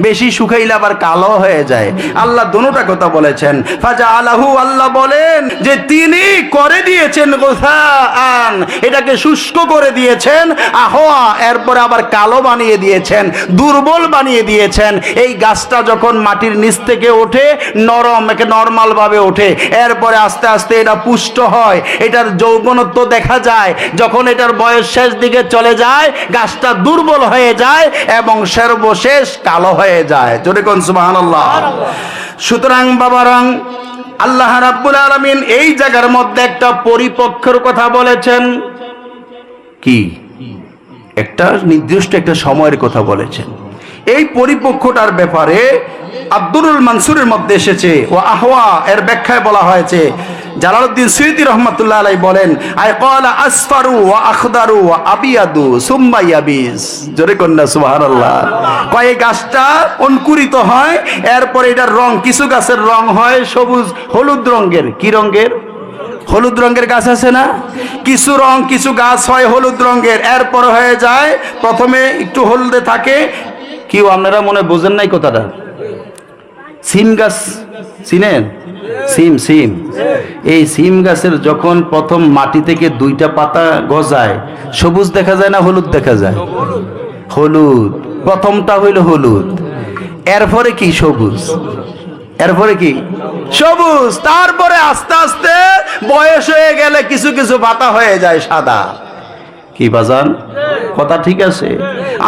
বেশি শুকাইলে আবার কালো হয়ে যায়। আল্লাহ দোনোটা কথা বলেছেন। ফাজআলাহু, আল্লাহ বলেন যে তিনি করে দিয়েছেন গোসাআন, এটাকে শুষ্ক করে দিয়েছেন। আহওয়া, এরপরে আবার কালো বানিয়ে দিয়েছেন, দুর্বল বানিয়ে দিয়েছেন। এই গাছটা যখন মাটির নিচ থেকে ওঠে নরম, একে নর্মাল ভাবে ওঠে, এরপরে আস্তে আস্তে এটা পুষ্ট হয়, এটার যৌবনত্ব দেখা যায়। যখন এটার বয়স শেষ দিকে চলে যায়, গাছটা দুর্বল হয়ে যায় এবং সর্বশেষ কালো হয়ে যায়। জোরে কোন সুবহানাল্লাহ। সুতরাং বাবারাং, আল্লাহ রাব্বুল আলামিন এই জায়গার মধ্যে একটা পরিপক্ষের কথা বলেছেন। কি? একটা নির্দিষ্ট একটা সময়ের কথা বলেছেন। এই পরিপক্ষটার ব্যাপারে আব্দুরুল মানসুরের মধ্যে এসেছে, ও আহওয়া এর ব্যাখ্যায় বলা হয়েছে, জালালউদ্দিন সুয়ুতী রহমাতুল্লাহ আলাইহি বলেন, আই ক্বালা আসফারু ওয়া আখদারু ওয়া আবিয়াদু সুম্মা ইয়াবিস। জোরে কন্যা সুবহানাল্লাহ। কয় গাছটা অঙ্কুরিত হয়, এরপরে এটার রং, কিছু গাছের রং হয় সবুজ হলুদ রঙের। কি রঙের? হলুদ রঙের গাছ আছে না? কিছু রং, কিছু গাছ হয় হলুদ রঙের, এরপর হয়ে যায়, প্রথমে একটু হলদে থাকে। কি আপনারা মনে বোঝেন নাই কথাটা? সিম গাছ চিনেন? সিম, সিম। এই সিম গাছের যখন প্রথম মাটি থেকে দুইটা পাতা গজায়, সবুজ দেখা যায় না হলুদ দেখা যায়? হলুদ। প্রথমটা হইল হলুদ, এরপরে কি সবুজ, এরপরে কি সবুজ, তারপরে আস্তে আস্তে বয়স হয়ে গেলে কিছু কিছু পাতা হয়ে যায় সাদা। কি বাজান? কথা ঠিক আছে?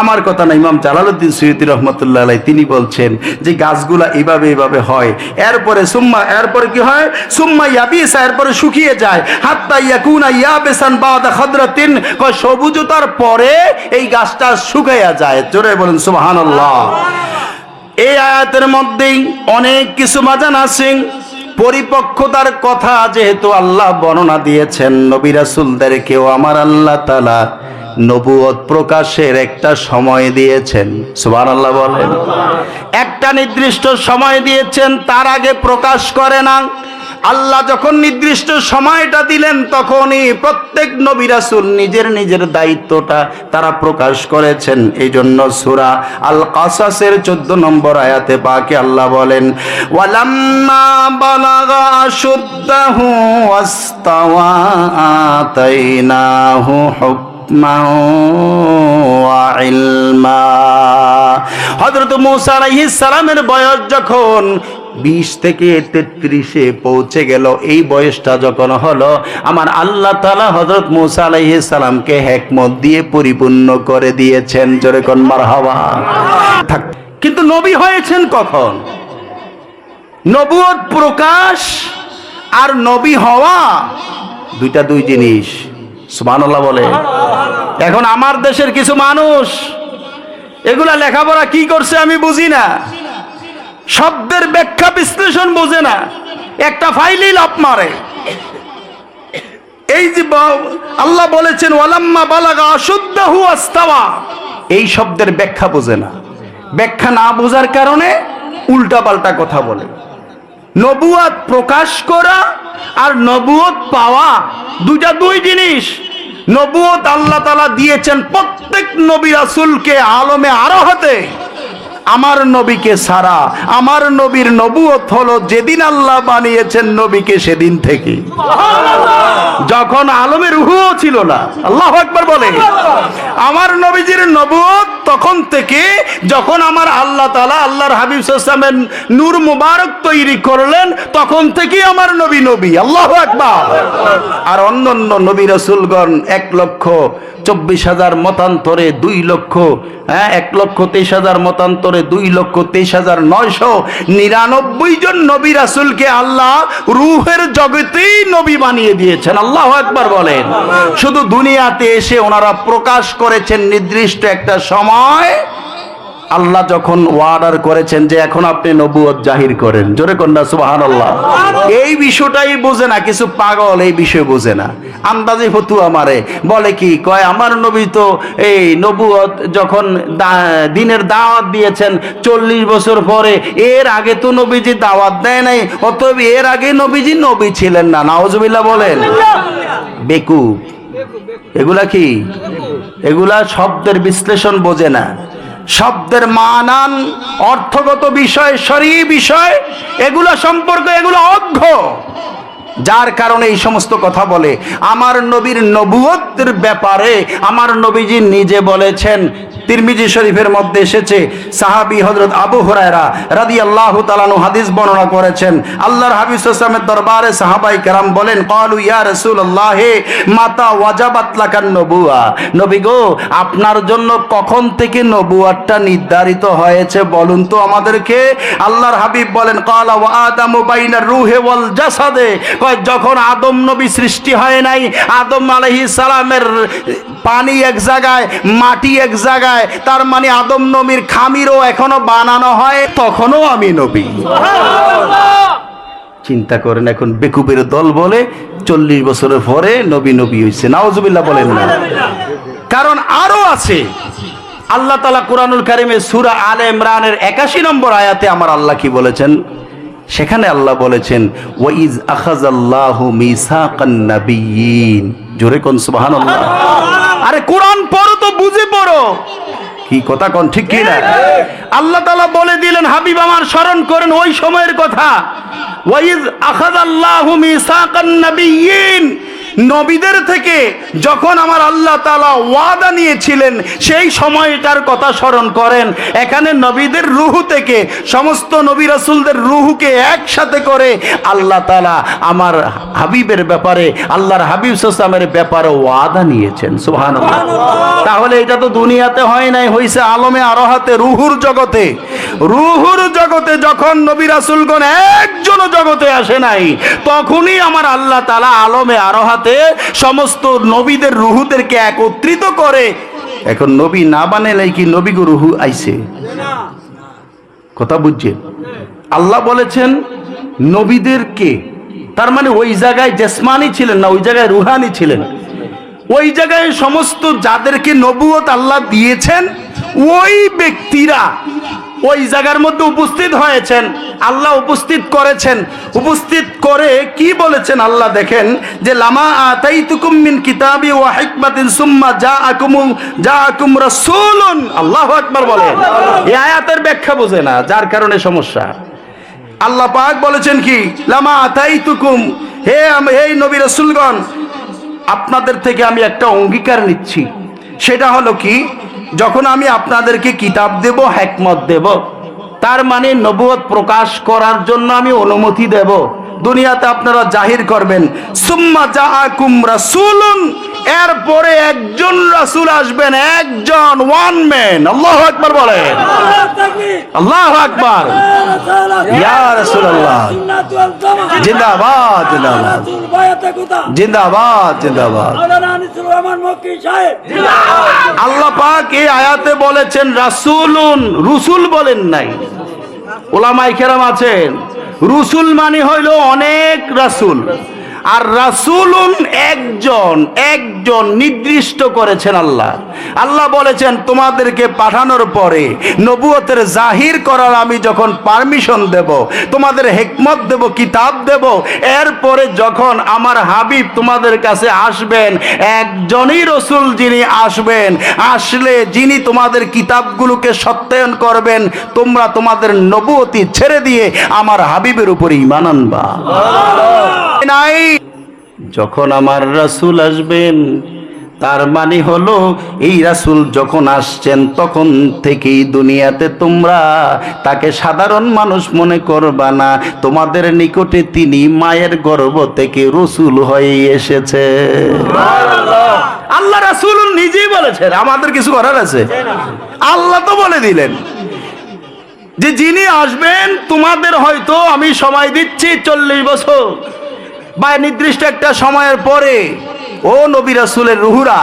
আমার কথা না, ইমাম জালালউদ্দিন সুয়ুতী রহমাতুল্লাহ আলাইহি তিনি বলছেন যে গাছগুলা এইভাবে এইভাবে হয়, এরপরে এরপরে কি হয়? সুম্মা ইয়াবিসা, এরপরে শুকিয়ে যায়। হাত্তা ইয়াকুনা ইয়াবিসান বাদা খাদরাতিন, সবুজতার পরে এই গাছটা শুকাইয়া যায়। জোরে বলেন সুবহানাল্লাহ। এই আয়াতের মধ্যেই অনেক কিছু বাজান আছে। পরিপক্কতার কথা যেহেতু আল্লাহ বর্ণনা দিয়েছেন, নবী রাসূলদেরকেও আমার আল্লাহ তাআলা নবুয়ত প্রকাশের একটা সময় দিয়েছেন। সুবহানাল্লাহ বলেন। একটা নির্দিষ্ট সময় দিয়েছেন, তার আগে প্রকাশ করে না। আল্লাহ যখন নির্দিষ্ট সময়টা দিলেন, তখনই প্রত্যেক নবী রাসূল নিজের নিজের দায়িত্বটা তারা প্রকাশ করেছেন। এই জন্য সূরা আল কাসাসের 14 নম্বর আয়াতে পাকে আল্লাহ বলেন, ওয়ালাম্মা বালাগা আশুদ্দাহু ওয়াস্তাওয়া আতাইনাহু হুকমান ওয়া ইলমা। হযরত মূসা আলাইহিস সালামের বয়স যখন 20 থেকে 33-এ পৌঁছে গেল, এই বয়সটা যখন হলো, আমার আল্লাহ তাআলা হযরত মূসা আলাইহিস সালামকে হিকমত দিয়ে পরিপূর্ণ করে দিয়েছেন। জোরে কোন মারহাবা। কিন্তু নবী হয়েছেন কখন? নবুয়ত প্রকাশ আর নবী হওয়া দুইটা দুই জিনিস। সুবহানাল্লাহ বলে। এখন আমার দেশের কিছু মানুষ এগুলা লেখাপড়া কি করছে আমি বুঝি না, শব্দের ব্যাখ্যা বিশ্লেষণ বোঝে না, একটা ফাইলই লাভ মারে। এই যে আল্লাহ বলেছেন ওয়ালাম্মা বালাগা আশুদ্দাহু ওয়াস্তাওয়া, এই শব্দের ব্যাখ্যা বোঝে না। ব্যাখ্যা না বোঝার কারণে উল্টা পাল্টা কথা বলে। নবুয়ত প্রকাশ করা আর নবুয়ত পাওয়া দুইটা দুই জিনিস। নবুয়ত আল্লাহ তাআলা দিয়েছেন প্রত্যেক নবী রাসূলকে আলমে আরহাতে। আমার নবীকে ছাড়া, আমার নবীর নবুয়ত হলো যেদিন আল্লাহ বানিয়েছেন নবীকে সেদিন থেকে, যখন আলমের রূহও ছিল না। আল্লাহু আকবার বলে। আমার নবীজির নবুয়ত তখন থেকে যখন আমার আল্লাহ তাআলা আল্লাহর হাবিব সাল্লাল্লাহু আলাইহি ওয়াসাল্লামের নূর মুবারক তৈরি করলেন, তখন থেকেই আমার নবী নবী। আল্লাহু আকবার। আর অন্যান্য নবী রাসূলগণ 1,24,000 মতান্তরে 1,23,000 মতান্তরে 2,23,999 জন নবী রাসূলকে আল্লাহ রূহের জগতেই নবী বানিয়ে দিয়েছেন। আল্লাহু আকবার বলেন। শুধু দুনিয়াতে এসে ওনারা প্রকাশ করেছেন নির্দিষ্ট একটা সময়। আল্লাহ যখন ওয়ার্ডার করেছেন যে এখন আপনি নবুয়ত জাহির করেন, জোরে কন্যা সুবহানাল্লাহ, এই বিষয়টাই বোঝে না। কিছু পাগল এই বিষয় বোঝে না, আন্দাজে ফতুয়া মারে। বলে কি কয়, আমার নবী তো এই নবুয়ত যখন দিনের দাওয়াত দিয়েছেন 40 বছর পরে, এর আগে তো নবীজি দাওয়াত দেয় নাই, অতএব এর আগে নবীজি নবী ছিলেন না। নাউজুবিল্লাহ বলেন। বেকুব। এগুলা কি? এগুলা শব্দের বিশ্লেষণ বোঝে না। শব্দের মানান, অর্থগত বিষয়, শরঈ বিষয়, এগুলো সম্পর্কে এগুলো অজ্ঞ, যার কারণে এই সমস্ত কথা বলে। আমার নবীর নবুয়তের ব্যাপারে আমার নবীজি নিজে বলেছেন, তিরমিজি শরীফের মধ্যে এসেছে, সাহাবী হযরত আবু হুরায়রা রাদিয়াল্লাহু তাআলা আনহু হাদিস বর্ণনা করেছেন, আল্লাহর হাবিব সাল্লাল্লাহু আলাইহি ওয়াসাল্লামের দরবারে সাহাবায়ে কেরাম বলেন, ক্বালু ইয়া রাসূলুল্লাহ মাতা ওয়াজাবাত লাকান নবুয়া, নবী গো আপনার জন্য কখন থেকে নবুয়াতটা নির্ধারিত হয়েছে বলুন তো আমাদেরকে। আল্লাহর হাবিব বলেন, ক্বালা ওয়া আদামু বাইনার রূহি ওয়াল জাসাদে, কয় যখন আদম নবী সৃষ্টি হয় নাই, আদম আলাইহিস সালামের পানি এক জায়গায়, মাটি এক জায়গায়, তার মানে আদম নবীর খামিরও এখনো বানানো হয়, তখনও আমি নবী। চিন্তা করেন, এখন বেকুবের দল বলে 40 বছরের পরে নবী নবী হইছে, নাউজুবিল্লাহ বলেন না। কারণ আরো আছে, আল্লাহ তাআলা কুরআনুল কারীমে সূরা আলে ইমরানের 81 নম্বর আয়াতে আমার আল্লাহ কি বলেছেন, সেখানে আল্লাহ বলেছেন, ওয়াইজ আখাযাল্লাহু মিসাকান নাবিয়্যিন, জোরে কোন সুবহানাল্লাহ। আরে কোরআন পড়ো তো বুঝে পড়ো, কি কথা কোন ঠিক কি না? আল্লাহ তাআলা বলে দিলেন, হাবিব আমার স্মরণ করেন ওই সময়ের কথা, ওয়াইজ আখাযাল্লাহু মিসাকান নাবিয়্যিন, নবীদের থেকে যখন আমার আল্লাহ তাআলা ওয়াদা নিয়েছিলেন সেই সময়টার কথা স্মরণ করেন। এখানে নবীদের রূহ থেকে সমস্ত নবী রাসূলদের রূহকে একসাথে করে আল্লাহ তাআলা আমার হাবিবের ব্যাপারে, আল্লাহর হাবিব সাল্লাল্লাহু আলাইহি ওয়াসাল্লামের ব্যাপারে ওয়াদা নিয়েছেন, সুবহানাল্লাহ। তাহলে এটা তো দুনিয়াতে হয় নাই, হইছে আলমে আরহাতে, রূহুর জগতে। রূহুর জগতে যখন নবী রাসূলগণ একজনও জগতে আসে নাই, তখনই আমার আল্লাহ তাআলা আলমে আরহাতে সমস্ত নবীদের রূহদেরকে একত্রিত করে। এখন নবী না বানাইলে কি নবীগো রূহ আইছে? কথা বুঝছেন? আল্লাহ বলেছেন নবীদেরকে, তার মানে ওই জায়গায় জেসমানি ছিলেন না, ওই জায়গায় রুহানি ছিলেন। ওই জায়গায় সমস্ত যাদেরকে নবুয়ত আল্লাহ দিয়েছেন ওই ব্যক্তিরা ওই জায়গার মধ্যে উপস্থিত হয়েছেন, আল্লাহ উপস্থিত করেছেন। উপস্থিত করে কি বলেছেন আল্লাহ, দেখেন যে লামা আতাইতুকুম মিন কিতাবি ওয়া হিকমাতিন সুম্মা জাআকুম রাসূলুন, আল্লাহু আকবার বলেন। এই আয়াতের ব্যাখ্যা বোঝে না, যার কারণে সমস্যা। আল্লাহ পাক বলেছেন কি, লামা আতাইতুকুম, হে নবী রাসূলগণ, আপনাদের থেকে আমি একটা অঙ্গীকার নিচ্ছি। সেটা হলো কি, যখন আমি আপনাদেরকে কিতাব দেব, হিকমত দেব, তার মানে নবুয়ত প্রকাশ করার জন্য আমি অনুমতি দেব, দুনিয়াতে আপনারা জাহির করবেন। সুম্মা জাআকুম রাসূলুন, এরপরে একজন রাসূল আসবেন, একজন, ওয়ান ম্যান। আল্লাহু আকবার বলেন, আল্লাহু আকবার। ইয়া রাসূলুল্লাহ, জিন্দাবাদ জিন্দাবাদ জিন্দাবাদ জিন্দাবাদ। আল্লাহ পাক এই আয়াতে বলেছেন রাসূলুন, রসুল বলেন নাই। ওলামায়ে কেরাম আছেন, রসুল মানে হইল অনেক রাসূল, আর রাসূলুন একজন, একজন নির্দিষ্ট করেছেন আল্লাহ। আল্লাহ বলেছেন তোমাদেরকে পাঠানোর পরে নবুয়তের জাহির করার আমি যখন পারমিশন দেব, তোমাদের হিকমত দেব, কিতাব দেব, এরপরে যখন আমার হাবিব তোমাদের কাছে আসবেন, একজনই রসুল যিনি আসবেন, আসলে যিনি তোমাদের কিতাবগুলোকে সত্যায়ন করবেন, তোমরা তোমাদের নবুয়তি ছেড়ে দিয়ে আমার হাবিবের উপর ঈমান আনবা। নাই, যখন আমার রাসূল আসবেন তার মানে হলো এই রাসূল যখন আসছেন তখন থেকেই দুনিয়াতে তোমরা তাকে সাধারণ মানুষ মনে করবা না, তোমাদের নিকটে তিনি মায়ের গর্ভ থেকে রাসূল হয়ে এসেছে। আল্লাহ রাসূল নিজেই বলেছেন, আমাদের কিছু করার আছে? আল্লাহ তো বলে দিলেন যে যিনি আসবেন তোমাদের হয়তো আমি সময় দিচ্ছি 40 বছর বা নির্দিষ্ট একটা সময়ের পরে, ও নবী রাসূলের রুহুরা,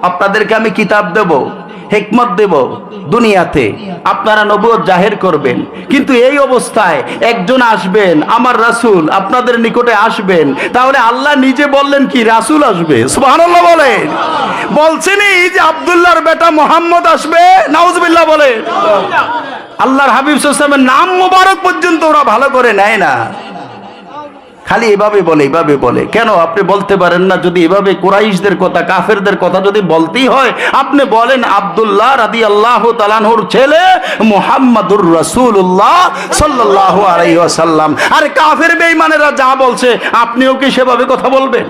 আপনাদেরকে আমি কিতাব দেব, হিকমত দেব, দুনিয়াতে আপনারা নবুয়ত জাহির করবেন। কিন্তু এই অবস্থায় একজন আসবেন, আমার রাসূল আপনাদের নিকটে আসবেন। তাহলে আল্লাহ নিজে বললেন কি, রাসূল আসবে। সুবহানাল্লাহ বলেন। বলছেনই যে আব্দুল্লাহর বেটা মুহাম্মদ আসবে, নাউজুবিল্লাহ বলেন। আল্লাহর হাবিব সাল্লাল্লাহু আলাইহি ওয়াসাল্লামের নাম মোবারক পর্যন্ত ওরা ভালো করে নেয় না। খালি এভাবে বলে কেন? আপনি বলতে পারেন না যদি এভাবে কুরাইশদের কথা, কাফেরদের কথা যদি বলতেই হয়, আপনি বলেন আব্দুল্লাহ রাদিয়াল্লাহু তাআলা আনহুর ছেলে মুহাম্মাদুর রাসূলুল্লাহ সাল্লাল্লাহু আলাইহি ওয়াসাল্লাম। আর কাফের বেঈমানেরা যা বলছে আপনিও কি সেভাবে কথা বলবেন?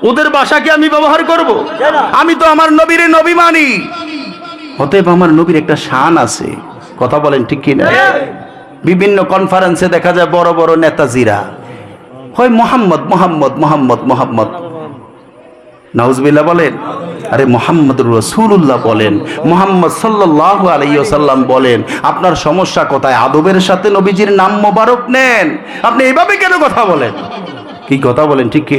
ওদের ভাষা কি আমি ব্যবহার করব? আমি তো আমার নবীর নবী মানি। অতএব আমার নবীর একটা শান আছে, কথা বলেন ঠিক কিনা? বিভিন্ন কনফারেন্সে দেখা যায় বড় বড় নেতাজিরা হয় মোহাম্মদ মোহাম্মদ মোহাম্মদ মোহাম্মদ, নাউজুবিল্লাহ বলেন। আরে মুহাম্মাদুর রাসূলুল্লাহ বলেন, মুহাম্মদ সাল্লাল্লাহু আলাইহি ওয়াসাল্লাম বলেন। আপনার সমস্যা কোথায়? আদবের সাথে নবীজির নাম মোবারক নেন, আপনি এইভাবে কেন কথা বলেন? কি কথা বলেন ঠিক কি?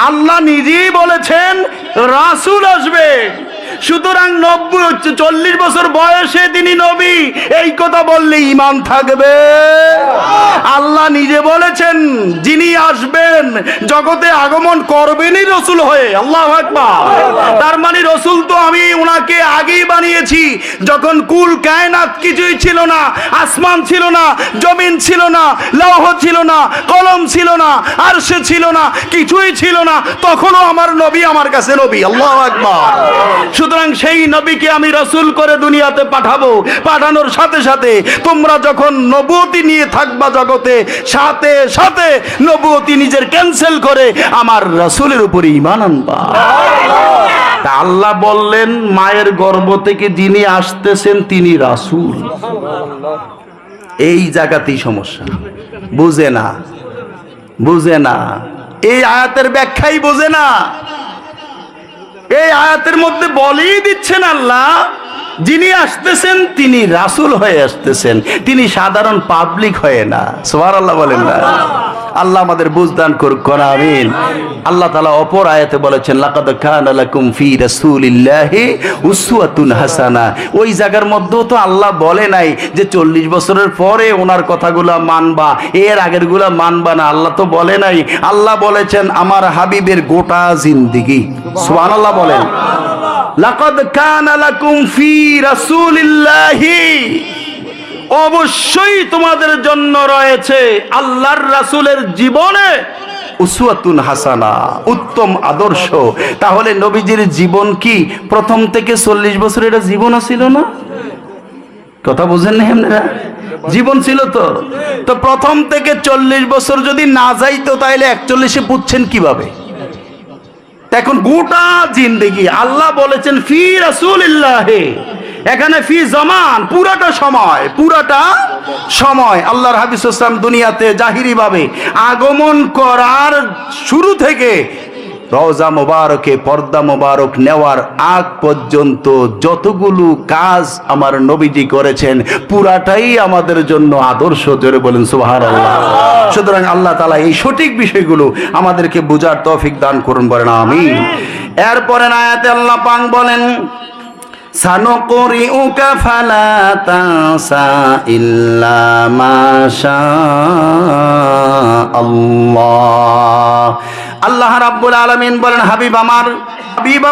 আল্লাহ নিজেই বলেছেন রাসূল আসবে, সুতরাং 40 বছর বয়সে তিনি নবী, এই কথা বললে ঈমান থাকবে? আল্লাহ নিজে বলেছেন যিনি আসবেন জগতে আগমন করবেনই রসুল হয়ে। আল্লাহু আকবার। তার মানে রসুল তো আমি ওনাকে আগেই বানিয়েছি, যখন কুল কায়নাত কিছুই ছিল না, আসমান ছিল না, জমিন ছিল না, লৌহ ছিল না, কলম ছিল না, আরশ ছিল না, কিছুই ছিল না, তখনও আমার নবী আমার কাছে নবী। আল্লাহু আকবার। সুতরাং সেই নবীকে আমি রসুল করে দুনিয়াতে পাঠাবো। পাঠানোর সাথে সাথে তোমরা যখন নবুয়তি নিয়ে থাকবা জগতে, সাথে সাথে নবুয়তি নিজের ক্যান্সেল করে আমার রসুলের উপরে ঈমান আনবা। তা আল্লাহ বললেন মায়ের গর্ভ থেকে যিনি আসতেছেন তিনি রাসূল। এই জায়গাতেই সমস্যা, বুঝে না এই আয়াতের ব্যাখ্যাই বোঝে না। এই আয়াতের মধ্যে বলেই দিচ্ছেন আল্লাহ যিনি আসতেছেন তিনি রাসূল হয়ে আসতেছেন, তিনি সাধারণ পাবলিক হয়ে না। সুবহানাল্লাহ বলেন না? আল্লাহ আমাদের বুঝদান করুক, আমিন। আল্লাহ তাআলা অপর আয়াতে বলেছেন লাকাদ কানা লাকুম ফি রাসূলিল্লাহি উসওয়াতুন হাসানা। ওই জায়গার মধ্যেও তো আল্লাহ বলে নাই যে 40 বছরের পরে ওনার কথাগুলো মানবা, এর আগেরগুলো মানবা না। আল্লাহ তো বলে নাই। আল্লাহ বলেছেন আমার হাবিবের গোটা জিন্দেগি। সুবহানাল্লাহ বলেন। লাকাদ কানা লাকুম ফি রাসূলিল্লাহি, অবশ্যই তোমাদের জন্য রয়েছে আল্লাহর রাসূলের জীবনে উসওয়াতুন হাসানা, উত্তম আদর্শ। তাহলে নবীজির জীবন কি প্রথম থেকে 40 বছরের এটা জীবন ছিল না? কথা বুঝেন না আপনারা? জীবন ছিল তো প্রথম থেকে 40 বছর যদি না যাইতো তাহলে 41-এ পুচ্ছেন কিভাবে? এখন গোটা জিন্দেগি আল্লাহ বলেছেন ফি রাসূলিল্লাহি, এখানে ফি জামান, পুরাটা সময় আল্লাহর হাবিব সাল্লাল্লাহু আলাইহি ওয়াসাল্লাম দুনিয়াতে জাহিরি ভাবে আগমন করার শুরু থেকে রওজা মোবারকে পর্দা মোবারক নেওয়ার আগ পর্যন্ত যতগুলো কাজ আমার নবীজি করেছেন পুরাটাই আমাদের জন্য আদর্শ। জোরে বলেন সুবহানাল্লাহ। সুতরাং আল্লাহ তাআলা এই সঠিক বিষয়গুলো আমাদেরকে বুঝার তৌফিক দান করুন, বলেন আমিন। এরপরে আয়াতে আল্লাহ পাক বলেন সানুকরিউকা ফালা তানসা ইল্লা মা শা আল্লাহ। আল্লাহ রাব্বুল আলামিন বলেন হাবিব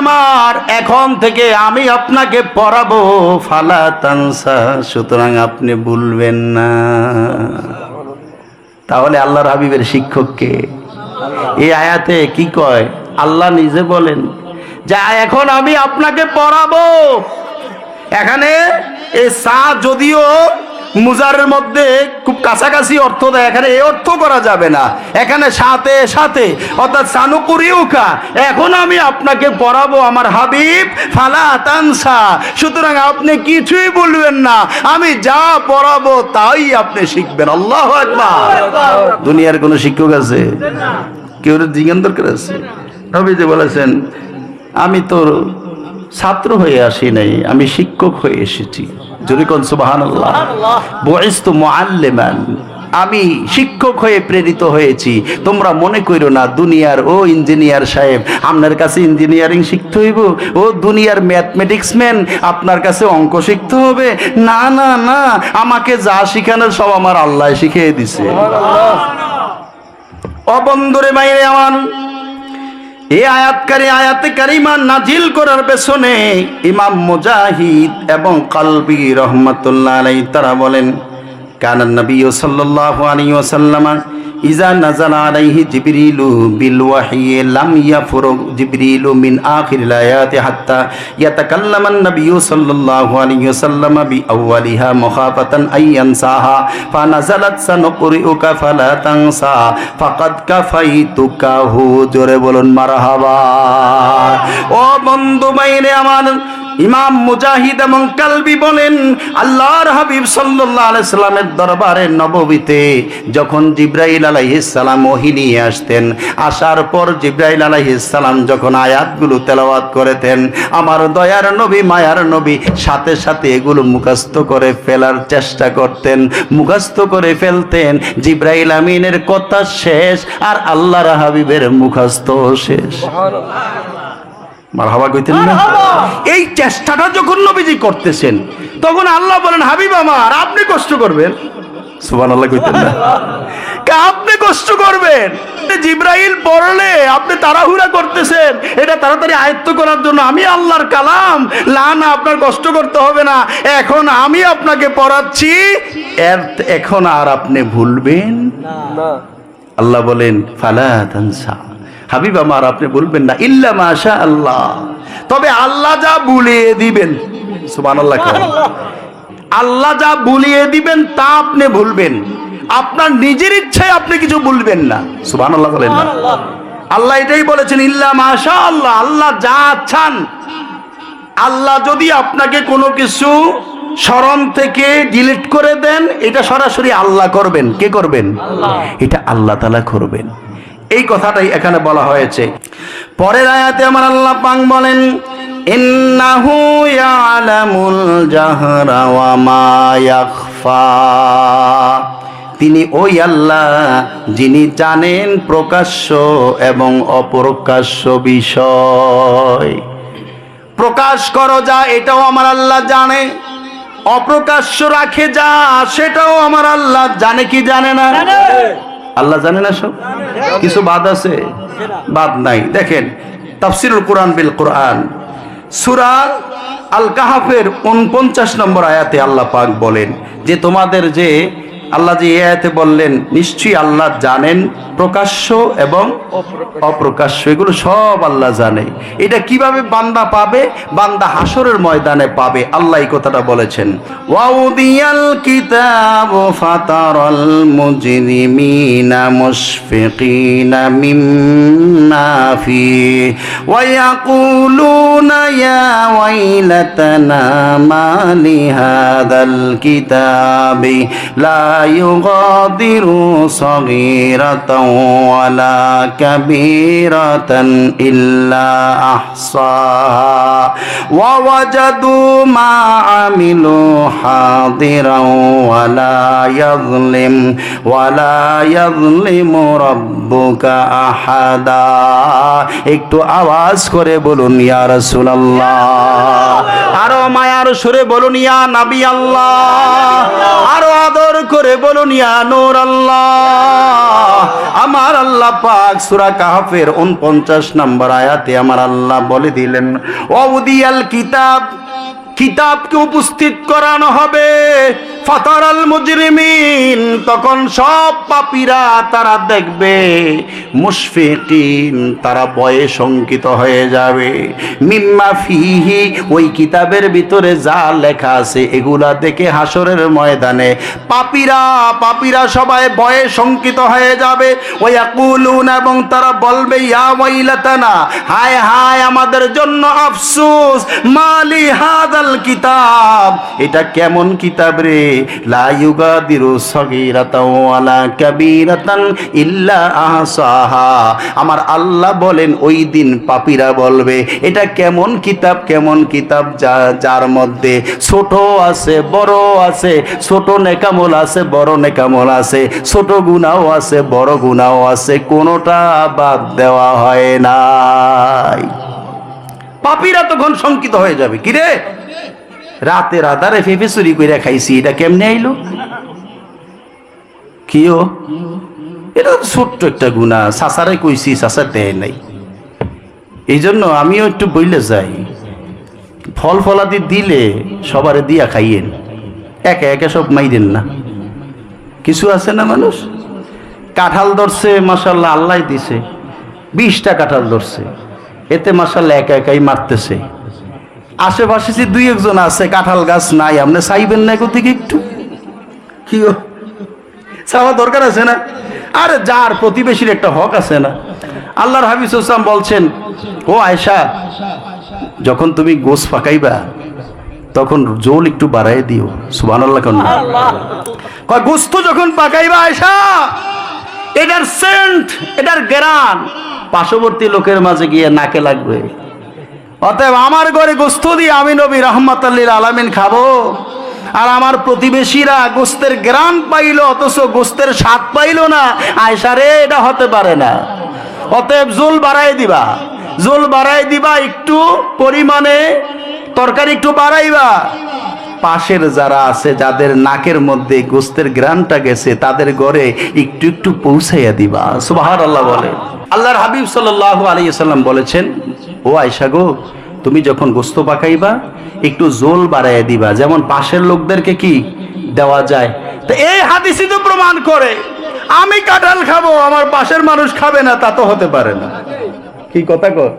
আমার এখন থেকে আমি আপনাকে পড়াবো, ফালা তানসা, সুতরাং আপনি ভুলবেন না। তাহলে আল্লাহর হাবিবের শিক্ষক কে? এই আয়াতে কি কয়? আল্লাহ নিজে বলেন যা এখন আমি আপনাকে পড়াবো। এখানে এই সা যদিও মুজারের মধ্যে খুব কাছাকাছি অর্থ দেয়, এখানে এই অর্থ করা যাবে না। এখানে সাথে সাথে অর্থাৎ সানুকুরিউকা, এখন আমি আপনাকে পড়াবো আমার হাবিব, ফালা তানসা, সুতরাং আপনি কিছুই বলবেন না, আমি যা পড়াবো তাই আপনি শিখবেন। আল্লাহু আকবার। দুনিয়ার কোন শিক্ষক আছে? কেউ জিজ্ঞাসা দরকার আছে? নবীজি বলেছেন আমি তো ছাত্র হয়ে আসি নাই, আমি শিক্ষক হয়ে এসেছি। যদি কোন সুবহানাল্লাহ। বুইসতু মুআল্লিমান, আমি শিক্ষক হয়ে প্রেরিত হয়েছি। তোমরা মনে করো না দুনিয়ার ও ইঞ্জিনিয়ার সাহেব আপনার কাছে ইঞ্জিনিয়ারিং শিখতে হইব, ও দুনিয়ার ম্যাথমেটিক্স ম্যান আপনার কাছে অঙ্ক শিখতে হবে। না না না, আমাকে যা শিখানোর সব আমার আল্লাহ শিখিয়ে দিছে। অবন্ধুরে মাইরে আমার, এই আয়াতে কারিমা নাজিল করার পেছনে ইমাম মুজাহিদ এবং কালবি রাহমাতুল্লাহ আলাইহি তারা বলেন কানা নবী সাল্লাল্লাহু আলাইহি ওয়াসাল্লাম ইজা নাযালা আলাইহি জিবরিলু বিল ওয়াহয়ি লাম ইয়াফরুগ জিবরিলু মিন আখিরিল আয়াতি হাত্তা ইয়াতাকাল্লামা আন-নাবিয়্যু সাল্লাল্লাহু আলাইহি ওয়াসাল্লাম বিআউয়ালিহা মুখাফাতান আইয়ানসাহা ফানাযালাত সানুকরিউকা ফালা তানসা ফাকাদ কাফাইতুকাহু। জোরে বলুন মারহাবা। ও বন্ধু মাইনে আমার, ইমাম মুজাহিদ এবং কালবি বলেন আল্লাহর হাবিব সাল্লাল্লাহু আলাইহি সাল্লামের দরবারে নববীতে যখন জিবরাইল আলাইহিস সালাম ওহী নিয়ে আসতেন, আসার পর জিবরাইল আলাইহিস সালাম যখন আয়াতগুলো তেলাওয়াত করতেন, আমার দয়ার নবী মায়ার নবী সাথে সাথে এগুলো মুখস্থ করে ফেলার চেষ্টা করতেন, মুখস্থ করে ফেলতেন। জিবরাইল আমিনের কথা শেষ আর আল্লাহর হাবিবের মুখস্থ শেষ। মারহাবা কইতেন না? এই চেষ্টাটা যখন নবীজি করতেছেন তখন আল্লাহ বলেন হাবিব আমার আপনি কষ্ট করবেন। সুবহানাল্লাহ কইতেন না? আপনি কষ্ট করবেন। জিবরাইল পড়লে আপনি তাড়াহুড়া করতেছেন এটা তাড়াতাড়ি আয়ত্ত করার জন্য। আমি আল্লাহর কালাম, না আপনার কষ্ট করতে হবে না, এখন আমি আপনাকে পড়াচ্ছি, এখন আর আপনি ভুলবেন না। আল্লাহ বলেন ফালা তানসা, হাবিব আমার আপনি বলবেন না ইল্লা মাশা আল্লাহ, তবে আল্লাহ যা বুলিয়ে দিবেন। সুবহানাল্লাহ। আল্লাহ যা বুলিয়ে দিবেন তা আপনি ভুলবেন, আপনার নিজের ইচ্ছায় আপনি কিছু ভুলবেন না। সুবহানাল্লাহ বলেন না? আল্লাহ এটাই বলেছেন ইল্লা মাশা আল্লাহ, আল্লাহ যা চান। আল্লাহ যদি আপনাকে কোনো কিছু স্মরণ থেকে ডিলিট করে দেন, এটা সরাসরি আল্লাহ করবেন। কে করবেন? এটা আল্লাহ তাআলা করবেন। এই কথাটাই এখানে বলা হয়েছে। পরের আয়াতে আমার আল্লাহ পাক বলেন ইন্নাহু ইয়ালামুল জাহরা ওয়া মা ইয়াখফা, তিনি ওই আল্লাহ যিনি জানেন প্রকাশ্য এবং অপ্রকাশ্য বিষয়। প্রকাশ করো যা এটাও আমার আল্লাহ জানে, অপ্রকাশ্য রাখে যা সেটাও আমার আল্লাহ জানে কি জানে না? আল্লাহ জানে না সব কিছু। বাদ আছে? বাদ নাই। দেখেন তাফসীরুল কুরআন বিল কুরআন সূরা আল কাহাফের 49 নম্বর আয়াতে আল্লাহ পাক বলেন যে তোমাদের যে আল্লাহ যে আয়াতে বললেন নিশ্চয়ই আল্লাহ জানেন প্রকাশ্য এবং অপ্রকাশ্য, এগুলো সব আল্লাহ জানে। এটা কিভাবে বান্দা পাবে? বান্দা হাসরের ময়দানে পাবে। আল্লাহ এই কথাটা বলেছেন ওয়াউদিয়াল কিতাবু ফাতারাল মুজরিমিনা মুশফিকিনা মিম্মা ফিহি ওয়া ইয়াকুলুনা ইয়া ওয়াইলাতানা মা লিহাদাল কিতাবি লা ইউগাদিরু সাগীরাতাও ওয়ালা কাবীরাতান ইল্লা আহসাহা ওয়া ওয়াজাদু মা আমিলু হাদিরাও ওয়ালা ইয়াযলিমু রাব্বুকা আহাদা। একটু আওয়াজ করে বলুন ইয়া রাসূলুল্লাহ, আরো মায়ার সুরে বলুন ইয়া নবী আল্লাহ, আরো আদর করে বলুন ইয়া নূর আল্লাহ। আমার আল্লাহ পাক সূরা কাহফের 49 নম্বর আয়াতে আমার আল্লাহ বলে দিলেন ওয়াউদিয়াল কিতাব, কিতাবকে উপস্থিত করানো হবে। ফাতারাল মুজরিমিন, তখন সব পাপীরা তারা দেখবে মুশফিকিন, তারা ভয়ে শঙ্কিত হয়ে যাবে। মিম্মা ফিহি, ওই কিতাবের ভিতরে যা লেখা আছে এগুলা দেখে হাসরের ময়দানে পাপীরা সবাই ভয়ে শঙ্কিত হয়ে যাবে। ওয়া ইয়াকুলুন, এবং তারা বলবে ইয়া ওয়াইলাতানা, হায় হায় আমাদের জন্য আফসোস, মালি হাদাল কিতাব, এটা কেমন কিতাব রে, লা ইউগাদিরু সাগীরাতাও ওয়ালা কাবীরাতান ইল্লা আহসাহা। আমার আল্লাহ বলেন ওই দিন পাপীরা বলবে এটা কেমন কিতাব, কেমন কিতাব যার মধ্যে ছোট আছে বড় আছে, ছোট নেকামল আছে বড় নেকামল আছে, ছোট গুনাহ আছে বড় গুনাহ আছে, কোনোটা বাদ দেওয়া হয় নাই। পাপীরা তখন শঙ্কিত হয়ে যাবে, কিরে রাতের আধারে ফেফে চুরি করে খাইছি, এটা কেমনে আইলো? কিও এটা ছোট্ট একটা গুনাহ, চাচারে কইছি চাচা দেয় নাই। এই জন্য আমিও একটু বইলে যাই, ফল ফলাদি দিলে সবারে দিয়া খাইয়েন, একে একে সব মাইরেন না। কিছু আছে না মানুষ কাঁঠাল ধরছে মাশাআল্লাহ, আল্লাহ দিছে 20টা কাঁঠাল ধরছে, এতে মাশাআল্লাহ একা একাই মারতেছে। আশেপাশে যে দুই একজন আছে কাঁঠাল গাছ নাই, আপনি চাইবেন না কোথেকে একটু কি চাওয়া দরকার আছে না? আরে যার প্রতিবেশীর একটা হক আছে না? আল্লাহর হাবিব সাল্লাল্লাহু আলাইহি ওয়াসাল্লাম বলছেন, ও আয়েশা, যখন তুমি গোশ পাকাইবা তখন জোল একটু বাড়াই দিও। সুবহানাল্লাহ। কেন কয় গোস্ত যখন পাকাইবা আয়েশা, এটার সেন্ট, এটার গ্রান পার্শ্ববর্তী লোকের মাঝে গিয়ে নাকে লাগবে। অতএব আমার ঘরে গোস্ত দিয়ে আমি নবী রাহমাতুল লিল আলামিন খাবো, আর আমার প্রতিবেশীরা গোস্তের গ্রান পাইলো অথচ গোস্তের স্বাদ পাইলো না, আয়েশা রে এটা হতে পারে না। অতএব জোল বাড়াই দিবা, জোল বাড়াই দিবা, একটু পরিমাণে তরকারি একটু বাড়াইবা। পাশের যারা আছে, যাদের নাকের মধ্যে গোস্তের গ্রানটা গেছে, তাদের ঘরে একটু একটু পৌঁছাইয়া দিবা। সুবহানাল্লাহ বলে। আল্লাহর হাবিব সাল্লাল্লাহু আলাইহি ওয়াসাল্লাম বলেছেন, ও আয়েশা গো, তুমি যখন গোস্ত পাকাইবা একটু জোল বাড়াইয়া দিবা, যেমন পাশের লোকদেরকে কি দেওয়া যায়। তো এই হাদিসই তো প্রমাণ করে আমি কাঁঠাল খাবো, আমার পাশের মানুষ খাবে না, তা তো হতে পারে না। কি কথা কর?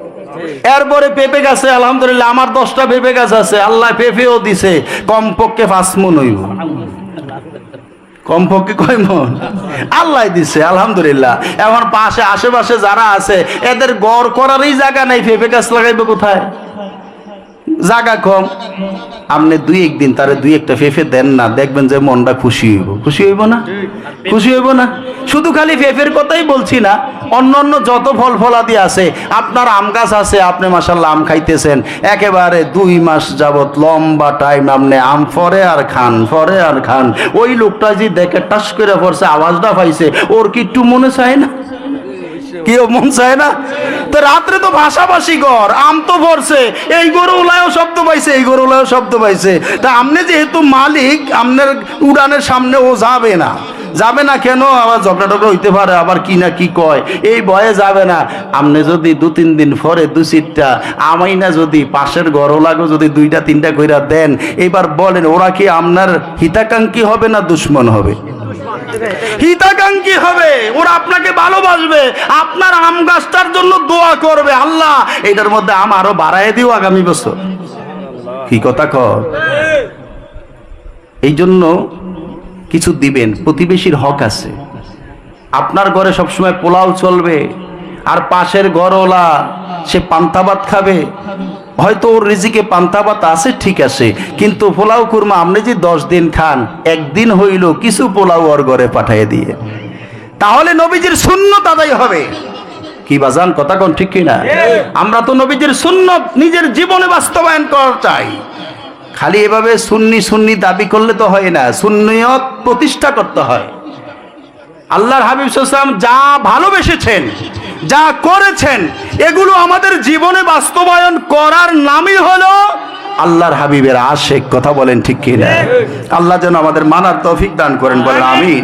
এরপরে পেঁপে গাছে আলহামদুলিল্লাহ আমার 10টা পেঁপে গাছ আছে, আল্লাহ পেঁপেও দিছে, কমপক্ষে 5 মণ হইব। কমপক্ষে কয় মণ? আল্লাহ দিছে আলহামদুলিল্লাহ। এখন পাশে আশেপাশে যারা আছে এদের গড় করারই জায়গা নাই, পেঁপে গাছ লাগাইবে কোথায়? জায়গা কম। আপনি 2-1 দিন তারে 2-1টা পেঁপে দেন না, দেখবেন যে মনটা খুশি হইব। খুশি হইব না? খুশি হইব না? শুধু খালি পেঁপের কথাই বলছি না, অন্য অন্য যত ফল ফলাদি আছে, আপনার আম গাছ আছে, আপনি মাশাআল্লাহ আম খাইতেছেন, একেবারে 2 মাস যাবত লম্বা টাইম আপনি আম ফরে আর খান, ফরে আর খান। ওই লোকটা যে দেখে টাস করে পড়ছে, আওয়াজটা পাইছে, ওর কি একটু মনে চায় না? কেউ মন চায় না? তো রাত্রে তো ভাষাভাষী ঘর, আম তো ভরছে, এই গরুলায়ও শব্দ পাইছে, এই গরুলায়ও শব্দ পাইছে। তা আপনি যেহেতু মালিক, আপনার উড়ানের সামনে ও যাবে না। যাবে না কেন? আবার ঝগড়া টগড়া হইতে পারে, আবার কি না কি কয়, এই ভয়ে যাবে না। আপনি যদি 2-3 দিন পরে 2-4টা আমাই না যদি পাশের গরুলাগো যদি 2টা-3টা কইরা দেন, এবার বলেন ওরা কি আপনার হিতাকাঙ্ক্ষী হবে না দুশ্মন হবে? হিতাকাঙ্ক্ষী হবে। ওরা আপনাকে ভালোবাসবে, আপনার আম গাছটার জন্য দোয়া করবে, আল্লাহ এটার মধ্যে আম আরো বাড়ায় দিও আগামী বছর। কি কথা কর? এই জন্য কিছু দিবেন, প্রতিবেশীর হক আছে। আপনার ঘরে সবসময় পোলাও চলবে, আর পাশের ঘরওয়ালা সে পান্তা ভাত খাবে। হয়তো ওর রিজিকে পান্তা ভাত আছে, ঠিক আছে, কিন্তু পোলাও কুরমা আপনি যে 10 দিন খান, একদিন হইল কিছু পোলাও ওর ঘরে পাঠিয়ে দিয়ে, তাহলে নবীজির সুন্নত আদায় হবে। কি বাজান, কথা কোন ঠিক কিনা? আমরা তো নবীজির সুন্নত নিজের জীবনে বাস্তবায়ন করা চাই। খালি এভাবে সুন্নি সুন্নি দাবি করলে তো হয় না, সুন্নিয়ত প্রতিষ্ঠা করতে হয়। আল্লাহর হাবিব সাল্লাল্লাহু আলাইহি ওয়াসাল্লাম যা ভালোবেসেছেন, যা করেছেন, এগুলো আমাদের জীবনে বাস্তবায়ন করার নামই হলো আল্লাহর হাবিবের আশিক। কথা বলেন ঠিক কিনা? আল্লাহ যেন আমাদের মানার তৌফিক দান করেন, বলেন আমিন।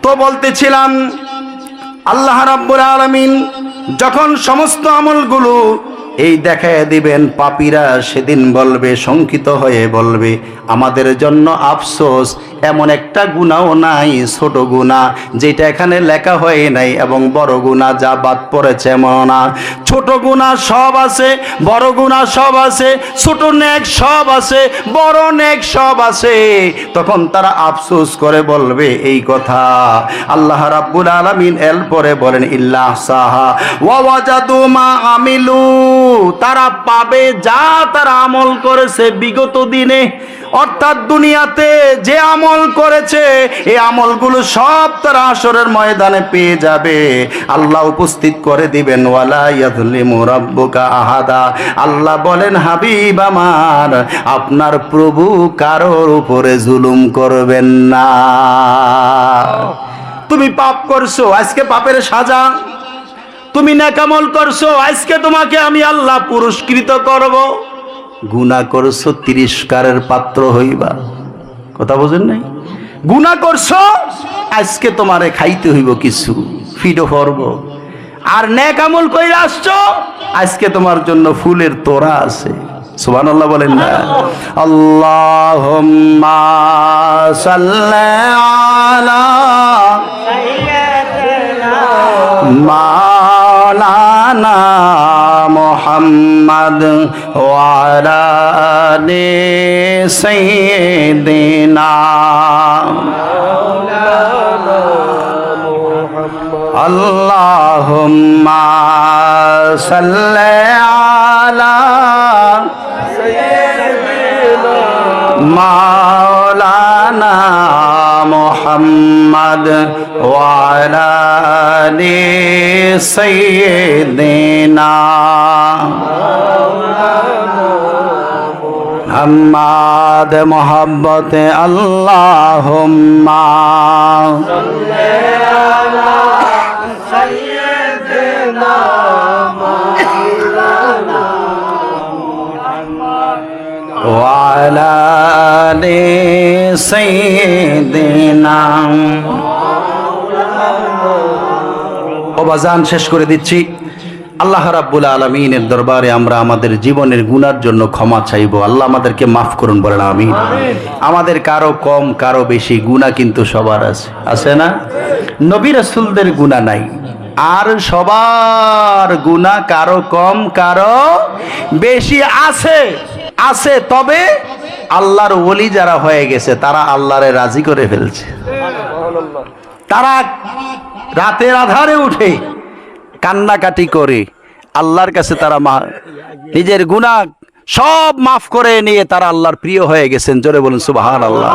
তো বলতেছিলাম, আল্লাহ রাব্বুল আলামিন যখন সমস্ত আমলগুলো এই দেখায় দিবেন, পাপীরা সেদিন বলবে, শঙ্কিত হয়ে বলবে, আমাদের জন্য আফসোস, এমন একটা গুনাহও নাই, ছোট গুনাহ যেটা এখানে লেখা হয় নাই, এবং বড় গুনাহ যা বাদ পড়েছে এমন না। ছোট গুনাহ সব আছে, বড় গুনাহ সব আছে, ছোট নেক সব আছে, বড় নেক সব আছে। তখন তারা আফসোস করে বলবে এই কথা। আল্লাহ রাব্বুল আলামিন এরপরে বলেন, ইল্লা সাহা ওয়া ওয়াজাদু মা আমিলু, তারা পাবে যা তারা আমল করেছে বিগত দিনে, অর্থাৎ দুনিয়াতে যে আমল করেছে এই আমলগুলো সব তারা হাশরের ময়দানে পেয়ে যাবে। আল্লাহ উপস্থিত করে দিবেন, ওয়ালা ইয়াযলিমু রাব্বুকা আহাদা। আল্লাহ বলেন, হাবিব আমার, আপনার প্রভু কারোর উপরে জুলুম করবেন না। তুমি পাপ করছো, আজকে পাপের সাজা। তুমি নেকামল করছো, আজকে তোমাকে আমি আল্লাহ পুরস্কৃত করব। গুনাহ করছো, তিরস্কারের পাত্র হইবা। কথা বোঝেন নাই? গুনাহ করছো, আজকে তোমারে খাইতে হইব কিছু, ফিডো করব। আর নেকামল কইরা আসছো, আজকে তোমার জন্য ফুলের তোড়া আছে। সুবহানাল্লাহ বলেন না? আল্লাহুম্মা সাল্লি আলা মাওলানা মুহাম্মদ ওয়া আলা আলি সাইয়্যিদিনা আল্লাহুম্মা সাল্লি আলা মাওলানা মুহাম্মদ ওয়া আলা আলি সাইয়্যিদিনা মুহাম্মদ মোহাব্বতে আল্লাহুম্মা সাল্লি আলা সাইয়্যিদিনা মাওলানা ওয়া আলা আলি সাইয়্যিদিনা। ও বাজান, শেষ করে দিচ্ছি। আল্লাহ রাব্বুল আলামিনের দরবারে আমরা আমাদের জীবনের গুনার জন্য ক্ষমা চাইবো। আল্লাহ আমাদেরকে মাফ করুন, বলেন আমিন। আমাদের কারো কম কারো বেশি গুনাহ কিন্তু সবার আছে, আছে না? নবী রাসূলদের গুনাহ নাই, আর সবার গুনাহ কারো কম কারো বেশি আছে আছে। তবে আল্লাহর ওলি যারা হয়ে গেছে তারা আল্লাহরে রাজি করে ফেলছে। তারা রাতের আধারে উঠে কান্নাকাটি করে আল্লাহর কাছে তারা নিজের গুনাহ সব মাফ করে নিয়ে তারা আল্লাহর প্রিয় হয়ে গেছেন। জোরে বলুন সুবহানাল্লাহ।